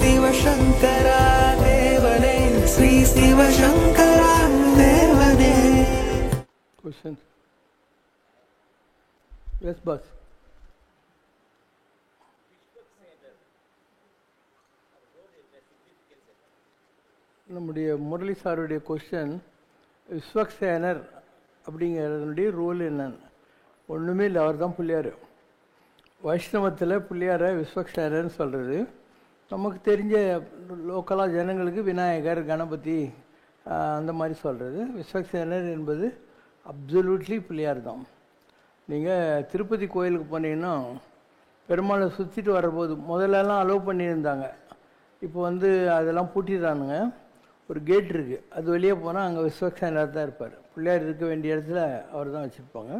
சிவசங்கரா தேவனே, ஸ்ரீ சிவசங்கரா தேவனே. Question. Yes, boss. நம்முடைய முரளி சாருடைய கொஸ்டின், விஸ்வக்சேனர் அப்படிங்கிறதுனுடைய ரோல் என்னன்னு. ஒன்றுமே இல்லை, அவர் தான் பிள்ளையார். வைஷ்ணவத்தில் பிள்ளையாரை விஸ்வக்சேனர்னு சொல்கிறது. நமக்கு தெரிஞ்ச லோக்கலாக ஜனங்களுக்கு விநாயகர், கணபதி அந்த மாதிரி சொல்கிறது. விஸ்வக்சேனர் என்பது அப்சல்யூட்லி பிள்ளையார் தான். நீங்கள் திருப்பதி கோயிலுக்கு போனீங்கன்னா பெருமாளை சுற்றிட்டு வரும்போது முதல்லலாம் அலோவ் பண்ணியிருந்தாங்க. இப்போ அதெல்லாம் பூட்டிடுறானுங்க. ஒரு கேட் இருக்குது, அது வெளியே போனால் அங்கே விஸ்வக்சேனர் தான் இருப்பார். பிள்ளையார் இருக்க வேண்டிய இடத்துல அவர் தான் வச்சுருப்பாங்க.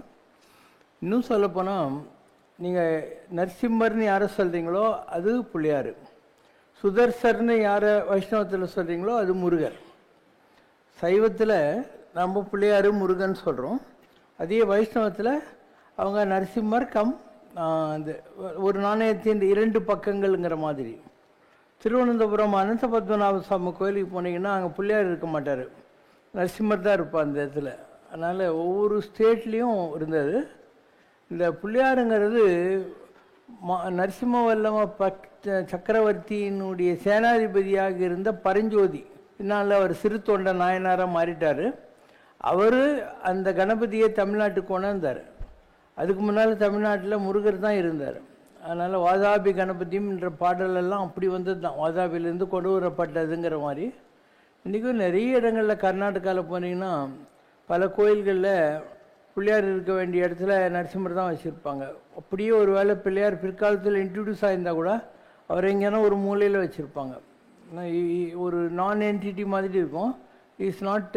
இன்னும் சொல்லப்போனால் நீங்கள் நரசிம்மர்னு யாரை சொல்கிறீங்களோ அது பிள்ளையார். சுதர்சர்னு யாரை வைஷ்ணவத்தில் சொல்கிறீங்களோ அது முருகர். சைவத்தில் நம்ம பிள்ளையார் முருகன் சொல்கிறோம். அதே வைஷ்ணவத்தில் அவங்க நரசிம்மர் கம் அந்த ஒரு நாணயத்தின் இரண்டு பக்கங்கள்ங்கிற மாதிரி. திருவனந்தபுரம் அனந்த பத்மநாப சுவாமி கோயிலுக்கு போனீங்கன்னா அங்கே பிள்ளையார் இருக்க மாட்டார், நரசிம்மர் தான் இருப்பார் அந்த இடத்துல. அதனால் ஒவ்வொரு ஸ்டேட்லேயும் இருந்தது. இந்த பிள்ளையாருங்கிறது நரசிம்ம வல்லம சக்கரவர்த்தியினுடைய சேனாதிபதியாக இருந்த பரஞ்சோதி, பின்னால் அவர் சிறு தொண்ட நாயனாராக மாறிட்டார். அவர் அந்த கணபதியை தமிழ்நாட்டுக்கு கொண்டாந்தார். அதுக்கு முன்னால் தமிழ்நாட்டில் முருகர் தான் இருந்தார். அதனால் வாதாபி கணபதின்ற பாடலெல்லாம் அப்படி வந்தது தான், வாதாபிலேருந்து கொண்டு வரப்பட்டதுங்கிற மாதிரி. இன்றைக்கும் நிறைய இடங்களில் கர்நாடகாவில் போனீங்கன்னா பல கோயில்களில் பிள்ளையார் இருக்க வேண்டிய இடத்துல நரசிம்மர் தான் வச்சுருப்பாங்க. அப்படியே ஒரு வேளை பிள்ளையார் பிற்காலத்தில் இன்ட்ரடியூஸ் ஆகியிருந்தால் கூட அவர் எங்கேனா ஒரு மூலையில் வச்சுருப்பாங்க. ஒரு நான் என்டிட்டி மாதிரி இருக்கும். இஸ் நாட்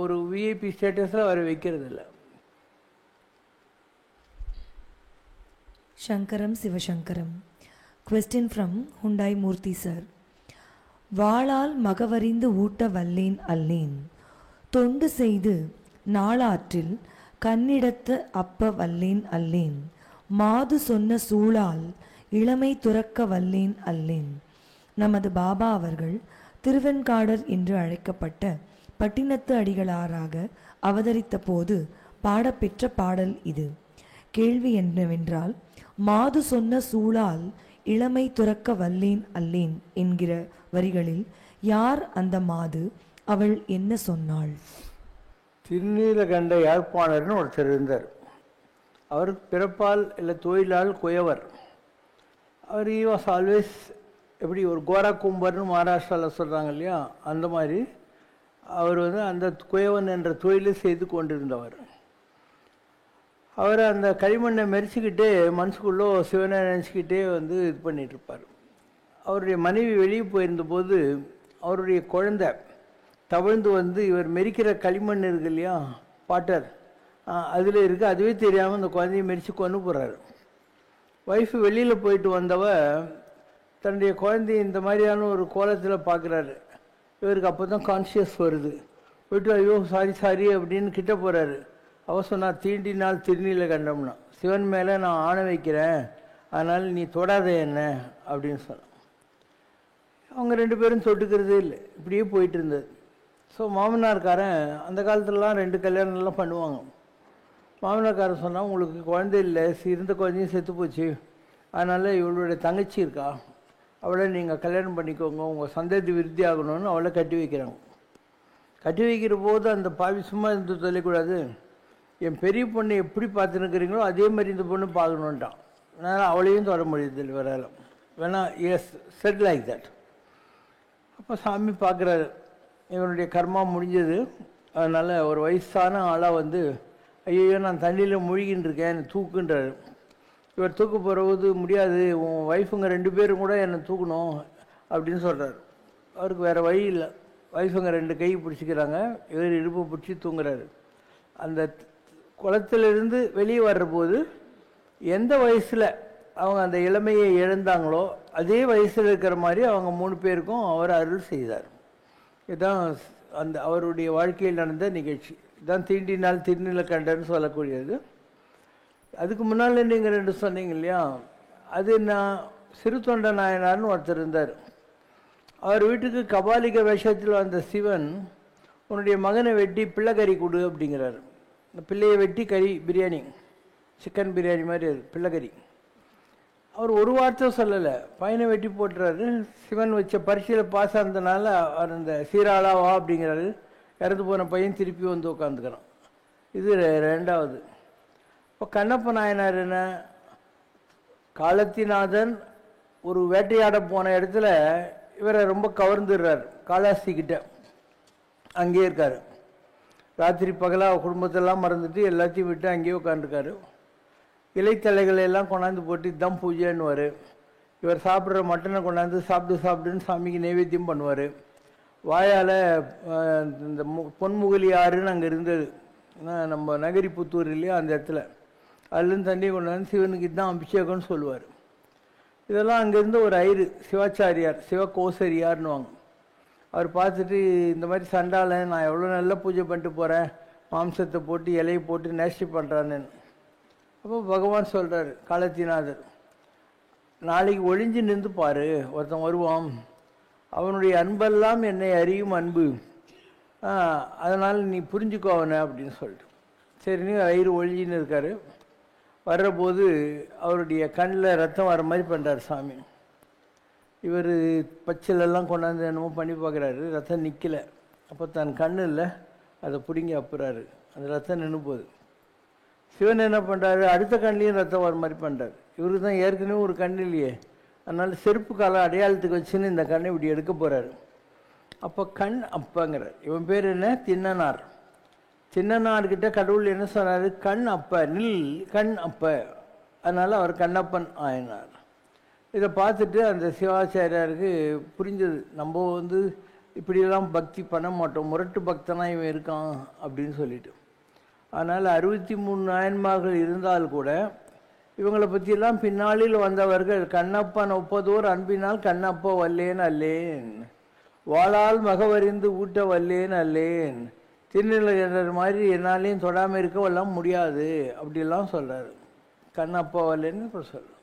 ஒரு விஐபி ஸ்டேட்டஸில் அவர் வைக்கிறது இல்லை. Shankaram Sivashankaram. Question from Hyundai Murthy sir. வாளால் மகவறிந்து ஊட்ட வல்லேன் அல்லேன், தொண்டு செய்து நாளாற்றில் கண்ணிடத்து அப்ப வல்லேன் அல்லேன், மாது சொன்ன சூழால் இளமை துறக்க வல்லேன் அல்லேன். நமது பாபா அவர்கள் திருவெண்காடர் என்று அழைக்கப்பட்ட பட்டினத்து அடிகளாராக அவதரித்த போது பாடப்பெற்ற பாடல் இது. கேள்வி என்னவென்றால், மாது சொன்ன சூழால் இளமை துறக்க வல்லேன் அல்லேன் என்கிற வரிகளில் யார் அந்த மாது? அவள் என்ன சொன்னாள்? திருநீலகண்ட யாழ்ப்பாணர்னு ஒருத்தர் இருந்தார். அவர் பிறப்பால் இல்லை தொழிலால் குயவர். அவர் வாஸ் ஆல்வேஸ் எப்படி ஒரு கோரா கும்பர்னு மகாராஷ்டிராவில் சொல்கிறாங்க இல்லையா, அந்த மாதிரி அவர் அந்த குயவன் என்ற தொழிலை செய்து கொண்டிருந்தவர். அவர் அந்த களிமண்ணை மெரிச்சிக்கிட்டே மனசுக்குள்ளே சிவனை நினச்சிக்கிட்டே இது பண்ணிகிட்ருப்பார். அவருடைய மனைவி வெளியே போயிருந்தபோது அவருடைய குழந்தை தவழ்ந்து இவர் மெரிக்கிற களிமண் இருக்கு இல்லையா, பாட்டர், அதில் இருக்குது. அதுவே தெரியாமல் அந்த குழந்தைய மெரித்து கொண்டு போகிறாரு. ஒய்ஃபு வெளியில் போயிட்டு வந்தவ தன்னுடைய குழந்தைய இந்த மாதிரியான ஒரு கோலத்தில் பார்க்குறாரு. இவருக்கு அப்போ தான் கான்ஷியஸ் வருது. போயிட்டு ஐயோ சாரி அப்படின்னு கிட்ட போகிறாரு. அவ சொன்னார், தீண்டினால் திருநீலகண்டம்னா, சிவன் மேலே நான் ஆணை வைக்கிறேன், அதனால் நீ தொடாத என்ன அப்படின்னு சொன்னான். அவங்க ரெண்டு பேரும் தொட்டுக்கிறதே இல்லை, இப்படியே போயிட்டு இருந்தது. ஸோ மாமனார்காரன் அந்த காலத்துலலாம் 2 கல்யாணம்லாம் பண்ணுவாங்க. மாமனார்காரன் சொன்னால், உங்களுக்கு குழந்தை இல்லை, இருந்த குழந்தையும் செத்து போச்சு, அதனால் இவளுடைய தங்கச்சி இருக்கா, அவளை நீங்கள் கல்யாணம் பண்ணிக்கோங்க, உங்கள் சந்ததி விருத்தி ஆகணும்னு அவளை கட்டி வைக்கிறாங்க. கட்டி வைக்கிற போது அந்த பாவி சும்மா இருந்து சொல்லக்கூடாது, என் பெரிய பொண்ணை எப்படி பார்த்துன்னுக்கிறீங்களோ அதே மாதிரி இந்த பொண்ணு பார்க்கணுன்ட்டான். அதனால் அவளையும் தொட முடியுது வரால வேணா. Yes said like that. அப்போ சாமி பார்க்குறாரு, இவனுடைய கர்மா முடிஞ்சது. அதனால் ஒரு வயசான ஆளாக ஐயோ நான் தண்ணியில் மூழ்கின்னு இருக்கேன், என்னை தூக்குன்றாரு. இவர் தூக்க போகிறது முடியாது, உன் ஒய்ஃபுங்க 2 பேரும் கூட என்னை தூக்கணும் அப்படின்னு சொல்கிறார். அவருக்கு வேறு வழி இல்லை. ஒய்ஃபுங்க 2 கை பிடிச்சிக்கிறாங்க, இவர் இடுப்பு பிடிச்சி தூங்குறாரு. அந்த குளத்திலிருந்து வெளியே வர்றபோது எந்த வயசில் அவங்க அந்த இளமையை இழந்தாங்களோ அதே வயசில் இருக்கிற மாதிரி அவங்க 3 பேருக்கும் அவர் அருள் செய்தார். இதுதான் அவருடைய வாழ்க்கையில் நடந்த நிகழ்ச்சி. இதுதான் தீண்டினால் திருநீலகண்டன்னு சொல்லக்கூடியது. அதுக்கு முன்னால் நீங்கள் 2 சொன்னீங்க இல்லையா, அது நான் சிறு தொண்ட நாயனார்னு ஒருத்தர் இருந்தார். அவர் வீட்டுக்கு கபாலிக வேஷத்தில் வந்த சிவன் உன்னுடைய மகனை வெட்டி பிள்ளைக்கறி கொடு அப்படிங்கிறார். இந்த பிள்ளையை வெட்டி கறி பிரியாணி, சிக்கன் பிரியாணி மாதிரி அது பிள்ளைக்கறி. அவர் ஒரு வார்த்தை சொல்லலை, பையனை வெட்டி போட்டுறாரு. சிவன் வச்ச பரீட்சையில் பாஸ் ஆனதுனால அவர் அந்த சீராளா வா அப்படிங்கிறாரு. இறந்து போன பையன் திருப்பி வந்து உட்காந்துக்கிறான். இது ரெண்டாவது. இப்போ கண்ணப்ப நாயனார் என்ன, காலத்திநாதன் ஒரு வேட்டையாட போன இடத்துல இவரை ரொம்ப கவர்ந்துடுறார். காளாஸ்திக்கிட்ட அங்கேயே இருக்கார். ராத்திரி பகலாக குடும்பத்தெல்லாம் மறந்துட்டு எல்லாத்தையும் விட்டு அங்கேயே உட்காந்துருக்காரு. இலைத்தலைகளை எல்லாம் கொண்டாந்து போட்டு தம் பூஜைன்னுவார். இவர் சாப்பிட்ற மட்டனை கொண்டாந்து சாப்பிடுன்னு சாமிக்கு நைவேத்தியம் பண்ணுவார். வாயால் இந்த பொன்முகலி ஆறுன்னு அங்கே இருந்தது, நம்ம நகரி புத்தூர் இல்லையா, அந்த இடத்துல அதுலேருந்து தண்ணியை கொண்டாந்து சிவனுக்கு இதுதான் அபிஷேகம்னு சொல்லுவார். இதெல்லாம் அங்கேருந்து ஒரு ஐயர் சிவாச்சாரியார், சிவகோசரியார்னுவாங்க. அவர் பார்த்துட்டு இந்த மாதிரி சண்டாளன் நான் எவ்வளோ நல்லா பூஜை பண்ணிட்டு போகிறேன், மாம்சத்தை போட்டு இலையை போட்டு நேஷ்டி பண்ணுறான்னு. அப்போ பகவான் சொல்கிறார், காலத்திநாதர், நாளைக்கு ஒளிஞ்சு நின்று பாரு, ஒருத்தன் வருவான், அவனுடைய அன்பெல்லாம் என்னை அறியும் அன்பு, அதனால் நீ புரிஞ்சுக்கோ அவனை அப்படின்னு சொல்லிட்டு. சரின்னு ஐயர் ஒழிஞ்சின்னு இருக்கார். வர்றபோது அவருடைய கண்ணில் ரத்தம் வர மாதிரி பண்ணுறார் சாமி. இவர் பச்சைலெல்லாம் கொண்டாந்து என்னமோ பண்ணி பார்க்குறாரு, ரத்தம் நிற்கலை. அப்போ தன் கண்ணு இல்லை, அதை பிடுங்கி அப்புறாரு, அந்த ரத்தம் நின்று போகுது. சிவன் என்ன பண்ணுறாரு, அடுத்த கண்ணிலையும் ரத்தம் வர மாதிரி பண்ணுறாரு. இவருக்கு தான் ஏற்கனவே ஒரு கண் இல்லையே, அதனால் செருப்பு காலம் அடையாளத்துக்கு வச்சுன்னு இந்த கண்ணை இப்படி எடுக்க போகிறாரு. அப்போ கண் அப்பங்கிறார். இவன் பேர் என்ன, தின்னனார். சின்னனார்கிட்ட கடவுள் என்ன சொன்னார், கண் அப்ப நில், கண் அப்ப, அதனால் அவர் கண்ணப்பன் ஆயினார். இதை பார்த்துட்டு அந்த சிவாச்சாரியாருக்கு புரிஞ்சது, நம்ம வந்து இப்படியெல்லாம் பக்தி பண்ண மாட்டோம், முரட்டு பக்தனாக இவன் இருக்கான் அப்படின்னு சொல்லிட்டு. அதனால் 63 நாயன்மார்கள் இருந்தால் கூட இவங்களை பற்றியெல்லாம் பின்னாளில் வந்தவர்கள் கண்ணப்பன் ஒப்பதோர் அன்பினால் கண்ணப்ப வல்லேன் அல்லேன், வாளால் மகவறிந்து ஊட்ட வல்லேன் அல்லேன், திருநிலகண்டர் மாதிரி என்னாலையும் தொடாமல் இருக்கவெல்லாம் முடியாது அப்படிலாம் சொல்கிறார். கண்ணப்பா வல்லேன்னு இப்போ சொல்கிறார்.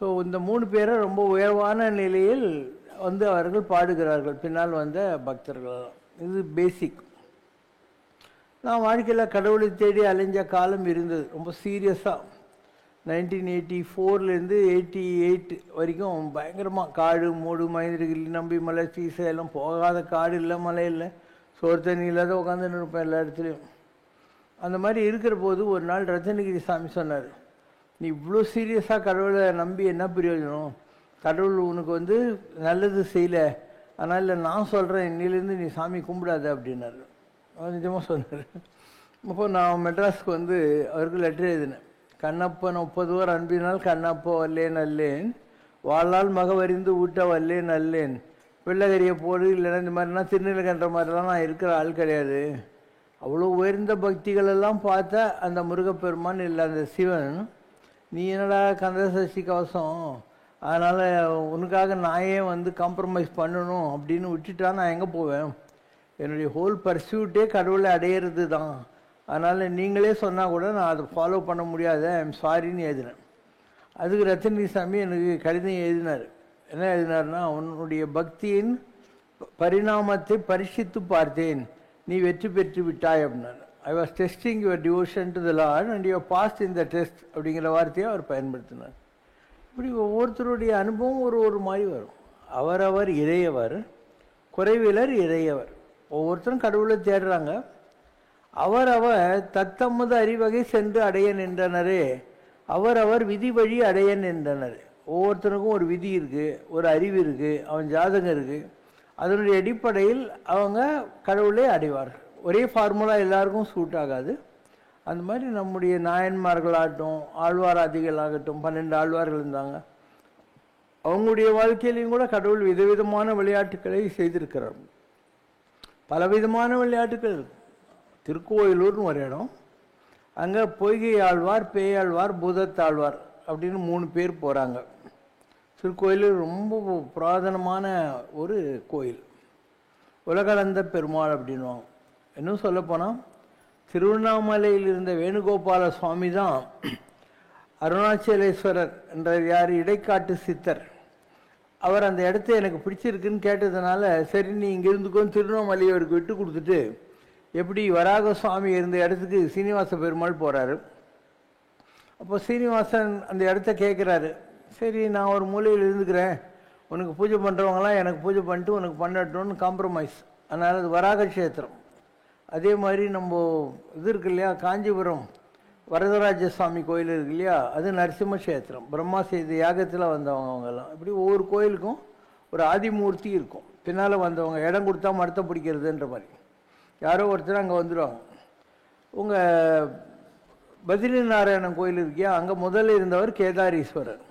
ஸோ இந்த 3 பேரை ரொம்ப உயர்வான நிலையில் வந்து அவர்கள் பாடுகிறார்கள், பின்னால் வந்த பக்தர்கள். இது பேசிக். நான் வாழ்க்கையில் கடவுளை தேடி அலைஞ்ச காலம் இருந்தது, ரொம்ப சீரியஸாக. 1984லேருந்து 88 வரைக்கும் பயங்கரமாக காடு மூடு மகேந்திரகிரி நம்பி மலை ஸ்ரீசைலம், போகாத காடு இல்லை மலை இல்லை, சோறு தண்ணி இல்லாத உட்காந்துன்னு இருப்பேன் எல்லா இடத்துலையும். அந்த மாதிரி இருக்கிற போது ஒரு நாள் ரத்தனகிரி சாமி சொன்னார், நீ இவ்வளோ சீரியஸாக கடவுளை நம்பி என்ன பிரயோஜனம், கடவுள் உனக்கு வந்து நல்லது செய்யலை, அதனால் நான் சொல்கிறேன் இன்னிலேருந்து நீ சாமி கும்பிடாத அப்படின்னாரு. நிஜமாக சொன்னார். அப்போ நான் மெட்ராஸுக்கு வந்து அவருக்கு லெட்டர் எழுதினேன். கண்ணப்பன் ஒப்பதோர் அன்பினால் கண்ணப்போ வல்லேன் அல்லேன், வாளால் மகவறிந்து ஊட்ட வல்லேன் அல்லேன், வெள்ளகரியை போடு இல்லைன்னா இந்த மாதிரிலாம் திருநிலகன்ற மாதிரிலாம் நான் இருக்கிற ஆள் கிடையாது. அவ்வளோ உயர்ந்த பக்திகளெல்லாம் பார்த்தா அந்த முருகப்பெருமான் இல்லை அந்த சிவன், நீ என்னடா கந்தசஷ்டி கவசம், அதனால் உனக்காக நான் ஏன் வந்து காம்ப்ரமைஸ் பண்ணணும் அப்படின்னு விட்டுட்டா நான் எங்கே போவேன், என்னுடைய ஹோல் பர்சியூட்டே கடவுளை அடையிறது தான், அதனால் நீங்களே சொன்னால் கூட நான் அதை ஃபாலோ பண்ண முடியாத, ஐம் சாரின்னு எழுதினேன். அதுக்கு ரத்தனகிரி சாமி எனக்கு கடிதம் எழுதினார். என்ன எழுதினார்னா, உன்னுடைய பக்தியின் பரிணாமத்தை பரிசித்து பார்த்தேன், நீ வெற்றி பெற்று விட்டாய் அப்படின்னாரு. I was testing your devotion to the lord and your passed in the test அப்படிங்கிற வார்த்தையை அவர் பயன்படுத்தினார். இப்படி ஒவ்வொருத்தருடைய அனுபவம் ஒரு மாதிரி வரும். அவரவர் இறையவர், குறைவிலர் இறையவர். ஒவ்வொருத்தரும் கடவுளை தேடுறாங்க. அவரவர் தத்தமது அறிவகை சென்று அடைய நின்றனரே, அவரவர் விதி வழி அடைய நின்றனர். ஒவ்வொருத்தருக்கும் ஒரு விதி இருக்குது, ஒரு அறிவு இருக்குது, அவன் ஜாதகம் இருக்குது, அதனுடைய அடிப்படையில் அவங்க கடவுளை அடைவார்கள். ஒரே ஃபார்முலா எல்லாருக்கும் சூட் ஆகாது. அந்த மாதிரி நம்முடைய நாயன்மார்களாகட்டும், ஆழ்வாராதிகளாகட்டும், 12 ஆழ்வார்கள் இருந்தாங்க, அவங்களுடைய வாழ்க்கையிலையும் கூட கடவுள் விதவிதமான விளையாட்டுக்களை செய்திருக்கிறார். பலவிதமான விளையாட்டுக்கள் இருக்கு. திருக்கோயிலூர்னு ஒரு இடம், அங்கே பொய்கை ஆழ்வார், பேயாழ்வார், பூதத்தாழ்வார் அப்படின்னு 3 பேர் போகிறாங்க. திருக்கோயில் ரொம்ப புராதனமான ஒரு கோயில், உலகளந்த பெருமாள் அப்படின்வாங்க. இன்னும் சொல்லப்போனால் திருவண்ணாமலையில் இருந்த வேணுகோபால சுவாமி தான் அருணாச்சலேஸ்வரர் என்ற யார் இடைக்காட்டு சித்தர், அவர் அந்த இடத்த எனக்கு பிடிச்சிருக்குன்னு கேட்டதுனால சரி நீ இங்கே இருந்துக்கோன்னு திருவண்ணாமலையை அவருக்கு விட்டு கொடுத்துட்டு எப்படி வராக சுவாமி இருந்த இடத்துக்கு சீனிவாச பெருமாள் போகிறாரு. அப்போ சீனிவாசன் அந்த இடத்த கேட்குறாரு, சரி நான் ஒரு மூலையில் இருந்துக்கிறேன், உனக்கு பூஜை பண்ணுறவங்களாம் எனக்கு பூஜை பண்ணிட்டு உனக்கு பண்ணட்டும்னு காம்ப்ரமைஸ். அதனால் அது வராக க்ஷேத்திரம். அதே மாதிரி நம்ம இது இருக்கு இல்லையா, காஞ்சிபுரம் வரதராஜ சுவாமி கோயில் இருக்கு இல்லையா, அது நரசிம்ம கஷேத்திரம். பிரம்மா செய்த யாகத்தில் வந்தவங்க அவங்கெல்லாம். இப்படி ஒவ்வொரு கோயிலுக்கும் ஒரு ஆதிமூர்த்தி இருக்கும். பின்னால் வந்தவங்க இடம் கொடுத்தா மரத்தை பிடிக்கிறதுன்ற மாதிரி யாரோ ஒருத்தர் அங்கே வந்துடுவாங்க. உங்கள் பத்ரி நாராயணன் கோயில் இருக்கியா, அங்கே முதல்ல இருந்தவர் கேதாரீஸ்வரர்.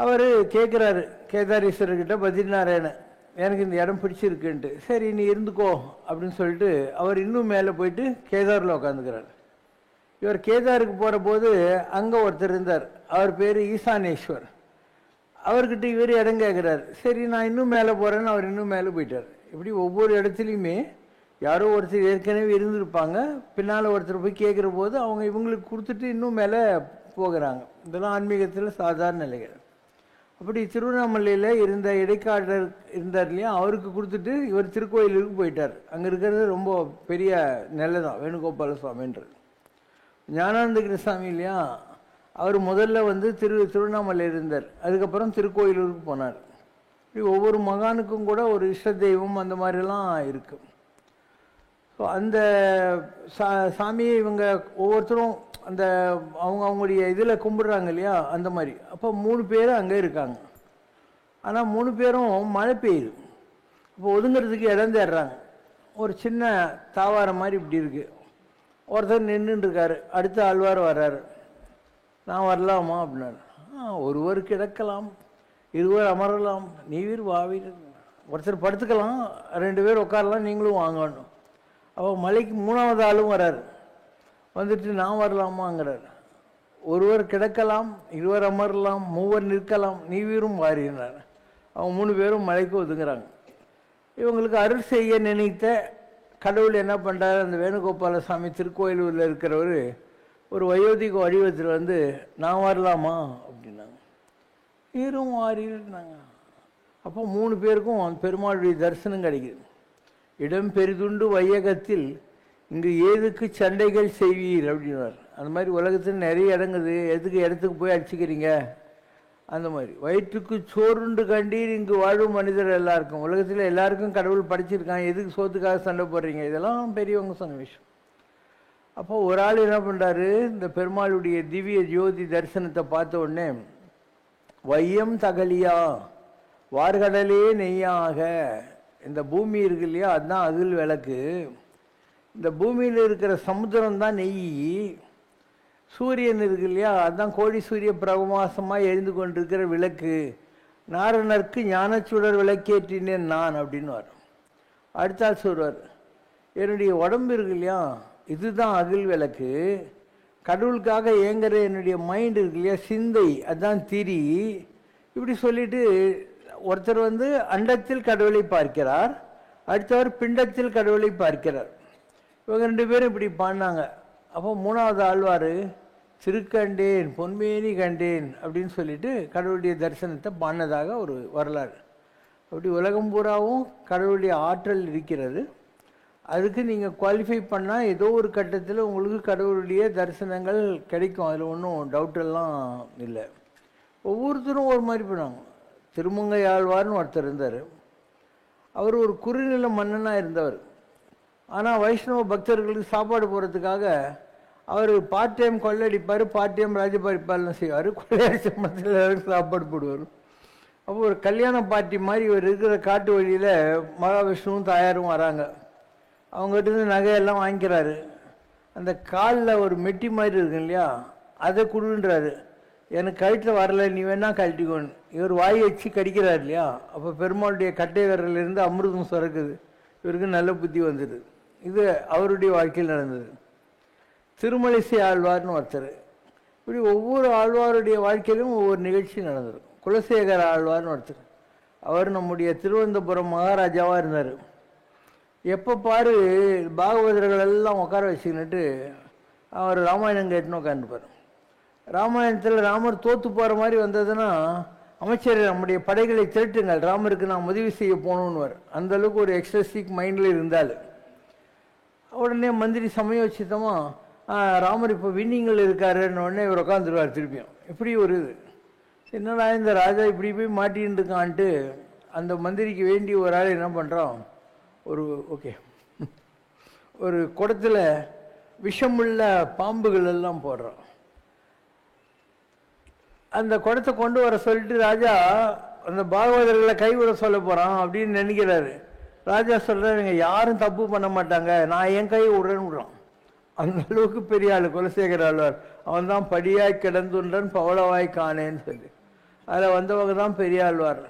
அவர் கேட்குறாரு கேதாரீஸ்வரர்கிட்ட, பத்ரிநாராயணன் எனக்கு இந்த இடம் பிடிச்சிருக்குன்ட்டு. சரி நீ இருந்துக்கோ அப்படின்னு சொல்லிட்டு அவர் இன்னும் மேலே போயிட்டு கேதாரில் உட்காந்துக்கிறார். இவர் கேதாருக்கு போகிற போது அங்கே ஒருத்தர் இருந்தார், அவர் பேர் ஈசானேஸ்வர். அவர்கிட்ட இவர் இடம் கேட்குறாரு. சரி நான் இன்னும் மேலே போகிறேன்னு அவர் இன்னும் மேலே போயிட்டார். இப்படி ஒவ்வொரு இடத்துலையுமே யாரோ ஒருத்தர் ஏற்கனவே இருந்திருப்பாங்க, பின்னால் ஒருத்தர் போய் கேட்குற போது அவங்க இவங்களுக்கு கொடுத்துட்டு இன்னும் மேலே போகிறாங்க. இதெல்லாம் ஆன்மீகத்தில் சாதாரண நிலைகள். அப்படி திருவண்ணாமலையில் இருந்த இடைக்காடர் இருந்தார் இல்லையா, அவருக்கு கொடுத்துட்டு இவர் திருக்கோயிலுக்கு போயிட்டார். அங்கே இருக்கிறது ரொம்ப பெரிய நிலை தான், வேணுகோபால சுவாமின்றது. ஞானானந்த கிருஷ்ணசாமி இல்லையா, அவர் முதல்ல வந்து திருவண்ணாமலையில் இருந்தார், அதுக்கப்புறம் திருக்கோயிலூருக்கு போனார். இப்படி ஒவ்வொரு மகானுக்கும் கூட ஒரு இஷ்ட தெய்வம் அந்த மாதிரிலாம் இருக்குது. ஸோ அந்த சாமியை இவங்க ஒவ்வொருத்தரும் அந்த அவங்களுடைய இதில் கும்பிடுறாங்க இல்லையா, அந்த மாதிரி. அப்போ 3 பேர் அங்கே இருக்காங்க. ஆனால் 3 பேரும் மழை பெய்யுது. இப்போ ஒதுங்கிறதுக்கு இடம் தேடுறாங்க. ஒரு சின்ன தாவாரம் மாதிரி இப்படி இருக்குது. ஒருத்தர் நின்றுட்டுருக்காரு, அடுத்த ஆழ்வார் வர்றாரு. நான் வரலாமா அப்படின்னாரு. ஒருவர் கிடக்கலாம், இருவர் அமரலாம், நீவீர் வாவீர். ஒருத்தர் படுத்துக்கலாம், 2 பேர் உட்காரலாம், நீங்களும் வாங்கணும். அப்போ மலைக்கு 3வது ஆளும் வர்றாரு. வந்துட்டு நான் வரலாமாங்கிறார். ஒருவர் கிடக்கலாம், இருவர் அமரலாம், மூவர் நிற்கலாம், நீவீரும் வாரினார். அவங்க 3 பேரும் மலைக்கு ஒதுங்குறாங்க. இவங்களுக்கு அருள் செய்ய நினைத்த கடவுள் என்ன பண்ணுறாரு, அந்த வேணுகோபால சாமி திருக்கோயிலூரில் இருக்கிறவர் ஒரு வயோதிக வடிவத்தில் வந்து நான் வரலாமா அப்படின்னாங்க. நீரும் வாரினாங்க. அப்போ 3 பேருக்கும் பெருமாளுடைய தரிசனம் கிடைக்குது. இடம் பெரிதுண்டு வையகத்தில் இங்கு ஏதுக்கு சண்டைகள் செய்வீர் அப்படின்னார். அந்த மாதிரி உலகத்தில் நிறைய இடங்குது, எதுக்கு இடத்துக்கு போய் அடிச்சுக்கிறீங்க அந்த மாதிரி. வயிற்றுக்கு சோறுண்டு கண்டீர் இங்கு வாழும் மனிதர் எல்லாருக்கும். உலகத்தில் எல்லாருக்கும் கடவுள் படைச்சிருக்காங்க, எதுக்கு சோத்துக்காக சண்டை போடுறீங்க, இதெல்லாம் பெரியவங்க சொன்ன விஷயம். அப்போ ஒரு ஆள் என்ன பண்ணுறாரு, இந்த பெருமாளுடைய திவ்ய ஜோதி தரிசனத்தை பார்த்த உடனே வையம் தகலியா வார்கடலே நெய்யாக, இந்த பூமி இருக்கு இல்லையா அதுதான் அகில் விளக்கு, இந்த பூமியில் இருக்கிற சமுத்திரம் தான் நெய், சூரியன் இருக்கு இல்லையா அதுதான் கோடி சூரிய பிரகாசமாக எழுந்து கொண்டிருக்கிற விளக்கு, நாரணருக்கு ஞானச்சுடர் விளக்கேற்றினேன் நான் அப்படின்னு வரும். அடுத்த சொல்வார், என்னுடைய உடம்பு இருக்கு இல்லையா இதுதான் அகில் விளக்கு, கடவுளுக்காக ஏங்குற என்னுடைய மைண்ட் இருக்கு இல்லையா சிந்தை அதுதான் திரி. இப்படி சொல்லிட்டு ஒருத்தர் வந்து அண்டத்தில் கடவுளை பார்க்கிறார், அடுத்தவர் பிண்டத்தில் கடவுளை பார்க்கிறார். இவங்க 2 பேரும் இப்படி பாடினாங்க. அப்போ 3வது ஆழ்வார் திருக்கண்டேன் பொன்மேனி கண்டேன் அப்படின்னு சொல்லிட்டு கடவுளுடைய தரிசனத்தை பாடினதாக ஒரு வரலாறு. அப்படி உலகம் பூராவும் கடவுளுடைய ஆற்றல் இருக்கிறது. அதுக்கு நீங்கள் குவாலிஃபை பண்ணால் ஏதோ ஒரு கட்டத்தில் உங்களுக்கு கடவுளுடைய தரிசனங்கள் கிடைக்கும், அதில் ஒன்றும் டவுட்டெல்லாம் இல்லை. ஒவ்வொருத்தரும் ஒரு மாதிரி பண்ணுவாங்க. திருமங்கை ஆழ்வார்னு ஒருத்தர் இருந்தார். அவர் ஒரு குறுநில மன்னனாக இருந்தவர். ஆனால் வைஷ்ணவ பக்தர்களுக்கு சாப்பாடு போகிறதுக்காக அவர் பார்ட் டைம் கொள்ளடிப்பார், பார்ட் டைம் ராஜபரிப்பாலனம் செய்வார், கொள்ளையடிச்ச மத்தியில் சாப்பாடு போடுவார். அப்போ ஒரு கல்யாண பார்ட்டி மாதிரி இவர் இருக்கிற காட்டு வழியில் மகாவிஷ்ணுவும் தாயாரும் வராங்க. அவங்ககிட்ட நகையெல்லாம் வாங்கிக்கிறாரு. அந்த காலில் ஒரு மெட்டி மாதிரி இருக்கு இல்லையா அதை கொடுன்றாரு. எனக்கு கழுத்தில் வரல, நீ வேணா கழட்டிக்கோன்னு. இவர் வாய் வச்சு கடிக்கிறார் இல்லையா, அப்போ பெருமாளுடைய கட்டை விரலிருந்து அமிர்தம் சுரக்குது. இவருக்கு நல்ல புத்தி வந்துடுது. இது அவருடைய வாழ்க்கையில் நடந்தது. திருமலிசை ஆழ்வார்னு ஒருத்தர். இப்படி ஒவ்வொரு ஆழ்வாருடைய வாழ்க்கையிலும் ஒவ்வொரு நிகழ்ச்சி நடந்தது. குலசேகர ஆழ்வார்னு ஒருத்தர். அவர் நம்முடைய திருவனந்தபுரம் மகாராஜாவாக இருந்தார். எப்போ பாரு பாகவதர்கள் எல்லாம் உட்கார வச்சுக்கிட்டு அவர் ராமாயணம் கேட்டுன்னு உட்காந்துப்பார். ராமாயணத்தில் ராமர் தோற்று போகிற மாதிரி வந்ததுன்னா அமைச்சர் நம்முடைய படைகளை திரட்டுங்கள், ராமருக்கு நான் உதவி செய்ய போகணுன்னு. அந்த அளவுக்கு ஒரு எக்ஸசிக் மைண்டில் இருந்தால் உடனே மந்திரி சமயோசித்தமாக ராமர் இப்போ வின்னிங்கில் இருக்காருன்னு உடனே இவர் உட்காந்துருவார் திருப்பியும். இப்படி ஒரு இது என்னடா இந்த ராஜா இப்படி போய் மாட்டின்னு இருக்கான்ட்டு அந்த மந்திரிக்கு வேண்டி ஒரு ஆள் என்ன பண்ணுறான், ஒரு குடத்தில் விஷமுள்ள பாம்புகள் எல்லாம் போடுறான். அந்த குடத்தை கொண்டு வர சொல்லிட்டு ராஜா அந்த பாகவதர்களை கைவிட சொல்ல போகிறான் அப்படின்னு நினைக்கிறாரு. ராஜா சொல்கிறாருங்க, யாரும் தப்பு பண்ண மாட்டாங்க, நான் என் கை விடுறேன்னு. அந்த அளவுக்கு பெரிய ஆள் குலசேகர ஆழ்வார். அவன் தான் படியாய் கிடந்துன்றன் பவளவாய் காணேன்னு சொல்லி. அதில் வந்தவங்க தான் பெரியாழ்வார்,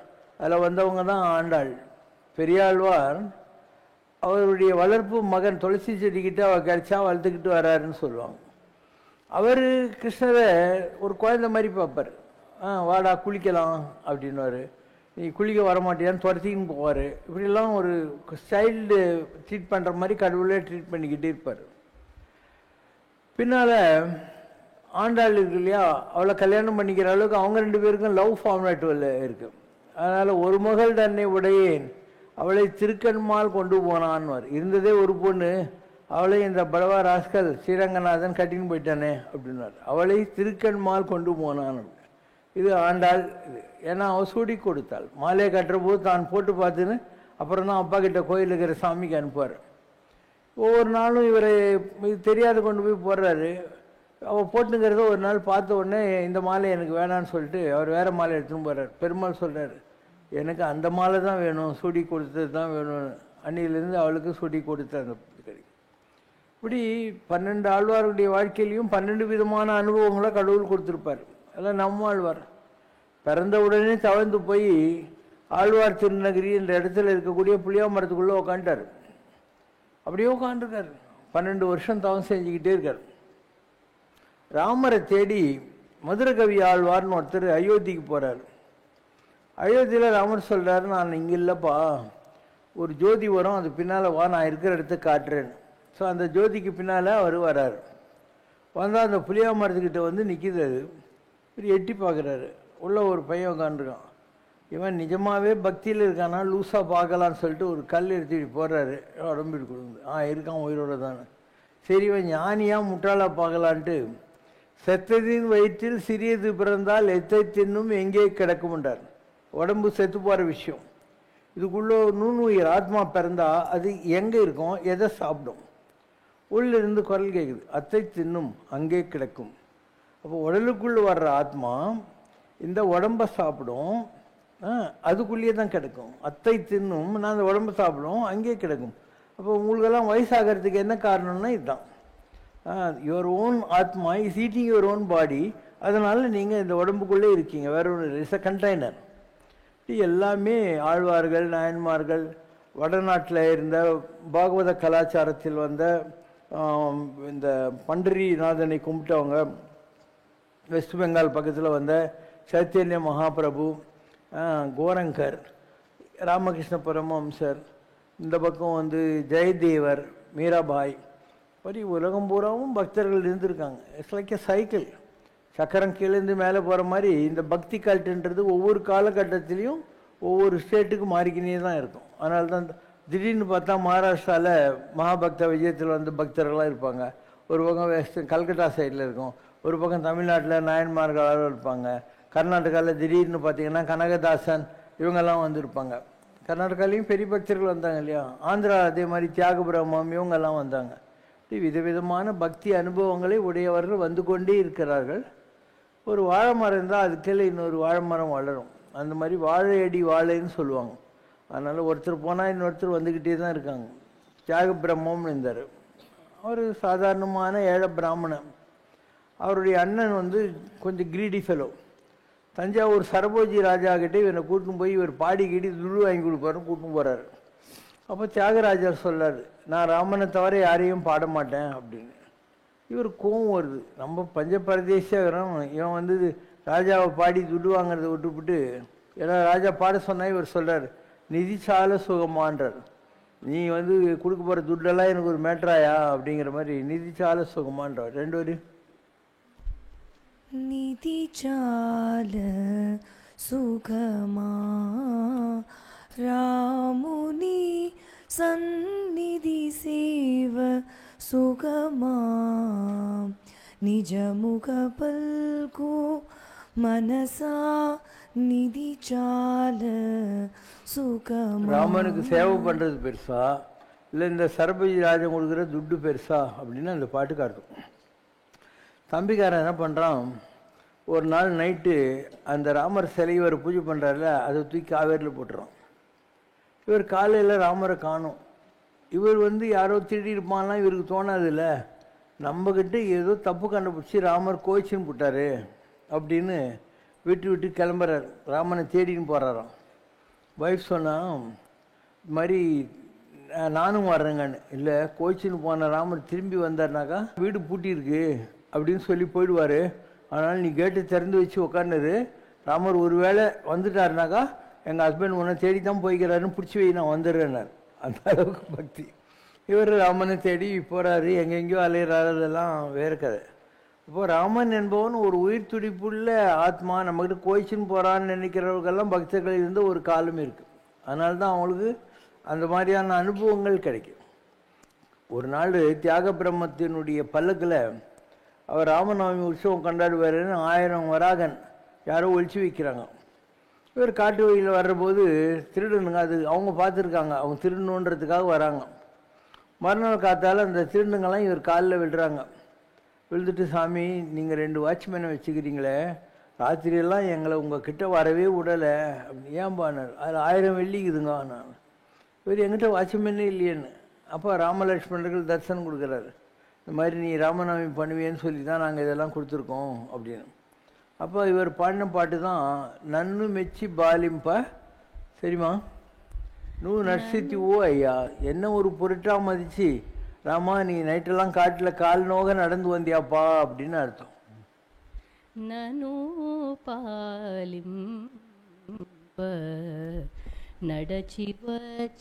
அதில் வந்தவங்க தான் ஆண்டாள். பெரியாழ்வார் அவருடைய வளர்ப்பு மகன் துளசி செடிக்கிட்ட அவர் கிடைச்சா வளர்த்துக்கிட்டு வர்றாருன்னு சொல்லுவாங்க. அவர் கிருஷ்ணரை ஒரு குழந்தை மாதிரி பார்ப்பார். வாடா குளிக்கலாம் அப்படின்வார். நீ குளிக்க வரமாட்டியான்னு துரத்தின்னு போவார். இப்படிலாம் ஒரு சைல்டு ட்ரீட் பண்ணுற மாதிரி கடவுளே ட்ரீட் பண்ணிக்கிட்டே இருப்பார். பின்னால் ஆண்டாள் இருக்கு இல்லையா, அவளை கல்யாணம் பண்ணிக்கிற அளவுக்கு அவங்க 2 பேருக்கும் லவ் ஃபார்மேட்டில் இருக்குது. அதனால் ஒரு மகள் தன்னை உடையேன் அவளை திருக்கண்மால் கொண்டு போனான்வார். இருந்ததே ஒரு பொண்ணு, அவளை இந்த படவா ராஸ்கல் ஸ்ரீரங்கநாதன் கட்டின்னு போயிட்டானே அப்படின்னார். அவளை திருக்கண்மால் கொண்டு போனான். இது ஆண்டாள். இது ஏன்னா அவள் சூடி கொடுத்தாள். மாலையை கட்டுற போது தான் போட்டு பார்த்துன்னு அப்புறம் தான் அப்பா கிட்ட கோயில் இருக்கிற சாமிக்கு அனுப்புவார். ஒவ்வொரு நாளும் இவரை இது தெரியாத கொண்டு போய் போடுறாரு. அவள் போட்டுங்கிறத ஒரு நாள் பார்த்த உடனே இந்த மாலை எனக்கு வேணான்னு சொல்லிட்டு அவர் வேறு மாலை எடுத்துன்னு போகிறார். பெருமாள் சொல்கிறார், எனக்கு அந்த மாலை தான் வேணும், சூடி கொடுத்தது தான் வேணும். அன்னியிலேருந்து அவளுக்கு சூடி கொடுத்த அந்த கிடைக்கும். இப்படி 12 ஆழ்வாருடைய வாழ்க்கையிலையும் 12 விதமான அனுபவங்களை கடவுள் கொடுத்துருப்பார். அதெல்லாம் நம்ம ஆழ்வார் பிறந்த உடனே தவழ்ந்து போய் ஆழ்வார் திருநகரி என்ற இடத்துல இருக்கக்கூடிய புளியா மரத்துக்குள்ளே உட்காந்துட்டார். அப்படியே உட்காந்துருக்கார். 12 வருஷம் தவம் செஞ்சுக்கிட்டே இருக்கார். ராமரை தேடி மதுரகவி ஆழ்வார்னு ஒருத்தர் அயோத்திக்கு போகிறார். அயோத்தியில் ராமர் சொல்கிறாரு, நான் இங்கே இல்லைப்பா, ஒரு ஜோதி வரும், அது பின்னால் வா, நான் இருக்கிற இடத்த காட்டுறேன். ஸோ அந்த ஜோதிக்கு பின்னால் அவர் வரார். வந்தால் அந்த புளியா மரத்துக்கிட்ட வந்து நிற்கிது. அது இப்படி எட்டி பார்க்குறாரு. உள்ள ஒரு பையன் உட்காந்துருக்கான். இவன் நிஜமாகவே பக்தியில் இருக்கானா லூஸாக பார்க்கலான்னு சொல்லிட்டு ஒரு கல் எடுத்துட்டு போடுறாரு. உடம்பு கொடுக்குது. இருக்கான், உயிரோட தானே. சரி, இவன் ஞானியாக முட்டாளாக பார்க்கலான்ட்டு செத்ததின் வயிற்றில் சிறியது பிறந்தால் எத்தை தின்னும் எங்கே கிடக்கும்ன்றார். உடம்பு செத்து போகிற விஷயம். இதுக்குள்ளே நுண்ணுயிர் ஆத்மா பிறந்தா அது எங்கே இருக்கும், எதை சாப்பிடும்? உள்ளிருந்து குரல் கேட்குது, அத்தை தின்னும் அங்கே கிடக்கும். அப்போ உடலுக்குள்ளே வர்ற ஆத்மா இந்த உடம்பை சாப்பிடும், அதுக்குள்ளேயே தான் கிடக்கும். அத்தை தின்னும், நான் அந்த உடம்பை சாப்பிடும், அங்கே கிடக்கும். அப்போ உங்களுக்கெல்லாம் வயசாகிறதுக்கு என்ன காரணம்னா இதுதான். யுவர் ஓன் ஆத்மா இஸ் ஈட்டிங் யுவர் ஓன் பாடி. அதனால் நீங்கள் இந்த உடம்புக்குள்ளே இருக்கீங்க, வேற ஒன்று இஸ் அ கண்டெய்னர். இது எல்லாமே ஆழ்வார்கள், நாயன்மார்கள், வடநாட்டில் இருந்த பாகவத கலாச்சாரத்தில் வந்த இந்த பண்டரிநாதனை கும்பிட்டவங்க, வெஸ்ட் பெங்கால் பக்கத்தில் வந்த சைத்தன்ய மகாபிரபு, கோரங்கர், ராமகிருஷ்ண பரமஹம்சர், இந்த பக்கம் வந்து ஜெயதேவர், மீராபாய், அப்படி உலகம் பூராவும் பக்தர்கள் இருந்திருக்காங்க. It's like a cycle. சக்கரம் கீழேருந்து மேலே போகிற மாதிரி இந்த பக்தி கல்ட்டுன்றது ஒவ்வொரு காலகட்டத்திலையும் ஒவ்வொரு ஸ்டேட்டுக்கு மாறிக்கினே தான் இருக்கும். அதனால தான் திடீர்னு பார்த்தா மகாராஷ்டிராவில் மகாபக்த விஜயத்தில் வந்து பக்தர்களாக இருப்பாங்க. ஒரு பக்கம் வெஸ்ட் கல்கட்டா சைடில் இருக்கும். ஒரு பக்கம் தமிழ்நாட்டில் நாயன்மார்களாக இருப்பாங்க. கர்நாடகாவில் திடீர்னு பார்த்தீங்கன்னா கனகதாசன் இவங்கெல்லாம் வந்திருப்பாங்க. கர்நாடகாலையும் பெரிய பக்தர்கள் வந்தாங்க இல்லையா. ஆந்திரா அதே மாதிரி தியாக பிரம்மம் இவங்கெல்லாம் வந்தாங்க. விதவிதமான பக்தி அனுபவங்களை உடையவர்கள் வந்து கொண்டே இருக்கிறார்கள். ஒரு வாழை மரம் இருந்தால் அதுக்கே இன்னொரு வாழை மரம் வளரும். அந்த மாதிரி வாழையடி வாழைன்னு சொல்லுவாங்க. அதனால் ஒருத்தர் போனால் இன்னொருத்தர் வந்துக்கிட்டே தான் இருக்காங்க. தியாக பிரம்மம்னு இருந்தார். அவர் சாதாரணமான ஏழை பிராமணன். அவருடைய அண்ணன் வந்து கொஞ்சம் கிரீடி ஃபெலோ. தஞ்சாவூர் சரபோஜி ராஜா கிட்டே இவனை கூட்டின்னு போய் இவர் பாடி கீடி துரு வாங்கி கொடுப்பாருன்னு கூட்டின்னு போகிறாரு. அப்போ தியாகராஜர் சொல்கிறார், நான் ராமனை தவிர யாரையும் பாட மாட்டேன் அப்படின்னு. இவர் கோவம் வருது. நம்ம பஞ்சபரதேசியாகிறோம், இவன் வந்து ராஜாவை பாடி துட்டு வாங்கிறத விட்டுவிட்டு ஏன்னா ராஜா பாட சொன்னால் இவர் சொல்கிறார், நிதிச்சால சுகமான்றார். நீ வந்து கொடுக்க போகிற துட்டெல்லாம் எனக்கு ஒரு மேட்ராயா அப்படிங்கிற மாதிரி நிதிச்சால சுகமான்றார். 2 வரி. நிதிச்சால సుఖమా రాముని సన్నిధి సేవ సుఖమా నిజముగ పల్కు మనసా நிதி சால சுகமா. ராமனுக்கு சேவை பண்ணுறது பெருசா இல்லை இந்த சரபதி ராஜன் கொடுக்குற துட்டு பெருசா அப்படின்னு அந்த பாட்டுக்கு அர்த்தம். தம்பிக்காரன் என்ன பண்ணுறான், ஒரு நாள் நைட்டு அந்த ராமர் சிலை இவர் பூஜை பண்ணுறாருல அதை தூக்கி காவேரியில் போட்டுறான். இவர் காலையில் ராமரை காணும். இவர் யாரோ திருடி இருப்பான்லாம் இவருக்கு தோணாதில்ல, நம்மக்கிட்ட ஏதோ தப்பு கண்டுபிடிச்சி ராமர் கோச்சின்னு போட்டார் அப்படின்னு விட்டு கிளம்புறார். ராமனை தேடின்னு போகிறாராம். வைஃப் சொன்னால் இது மாதிரி நானும் வர்றேங்கன்னு. இல்லை, கோச்சின்னு போன ராமர் திரும்பி வந்தார்னாக்கா வீடு பூட்டியிருக்கு அப்படின்னு சொல்லி போயிடுவார். அதனால் நீ கேட்டு திறந்து வச்சு உக்காந்துரு. ராமர் ஒரு வேளை வந்துட்டாருனாக்கா எங்கள் ஹஸ்பண்ட் உன்னை தேடி தான் போய்க்கிறாருன்னு பிடிச்சி வை, நான் வந்துடுறேன்னார். அந்த அளவுக்கு பக்தி. இவர் ராமனை தேடி போகிறாரு, எங்கெங்கேயோ அலையிறாரு, அதெல்லாம் வேறு கதை. இப்போது ராமன் என்பவன் ஒரு உயிர் துடிப்புள்ள ஆத்மா. நம்மக்கிட்ட கோயிச்சுன்னு போகிறான்னு நினைக்கிறவர்களெல்லாம் பக்தர்கள் இருந்த ஒரு காலம் இருக்குது. அதனால தான் அவங்களுக்கு அந்த மாதிரியான அனுபவங்கள் கிடைக்கும். ஒரு நாள் தியாக பிரம்மத்தினுடைய பல்லக்கில் அவர் ராமநவமி உற்சவம் கொண்டாடுவாருன்னு 1000 வராகன் யாரோ ஒழிச்சு வைக்கிறாங்க. இவர் காட்டு வழியில் வர்றபோது திருடனுங்க அது அவங்க பார்த்துருக்காங்க, அவங்க திருடணுன்றதுக்காக வராங்க. மறுநாள் காத்தால் அந்த திருடனுங்கெல்லாம் இவர் காலில் விழுறாங்க. விழுந்துட்டு, சாமி நீங்கள் 2 வாட்ச்மேனை வச்சுக்கிறீங்களே, ராத்திரியெல்லாம் எங்களை உங்கள் கிட்ட வரவே விடலை அப்படின்னு. ஏன்பானார், அதில் 1000 வெள்ளிக்குதுங்க. நான் இவர் எங்கிட்ட வாட்ச்மேனே இல்லையேன்னு. அப்போ ராமலட்சுமணர்கள் தரிசனம் கொடுக்குறாரு. இந்த மாதிரி நீ ராமநவமி பண்ணுவேன்னு சொல்லி தான் நாங்கள் இதெல்லாம் கொடுத்துருக்கோம் அப்படின்னு. அப்போ இவர் பாடின பாட்டு தான் நன்னு மெச்சி பாலிம்பா. சரிம்மா, நூ நர்சித்திவோ ஐயா, என்ன ஒரு பொருட்டாக மதிச்சு ராமா நீ நைட்டெல்லாம் காட்டில் கால் நோக நடந்து வந்தியாப்பா அப்படின்னு அர்த்தம். நனு பாலிம்ப நடச்சிவ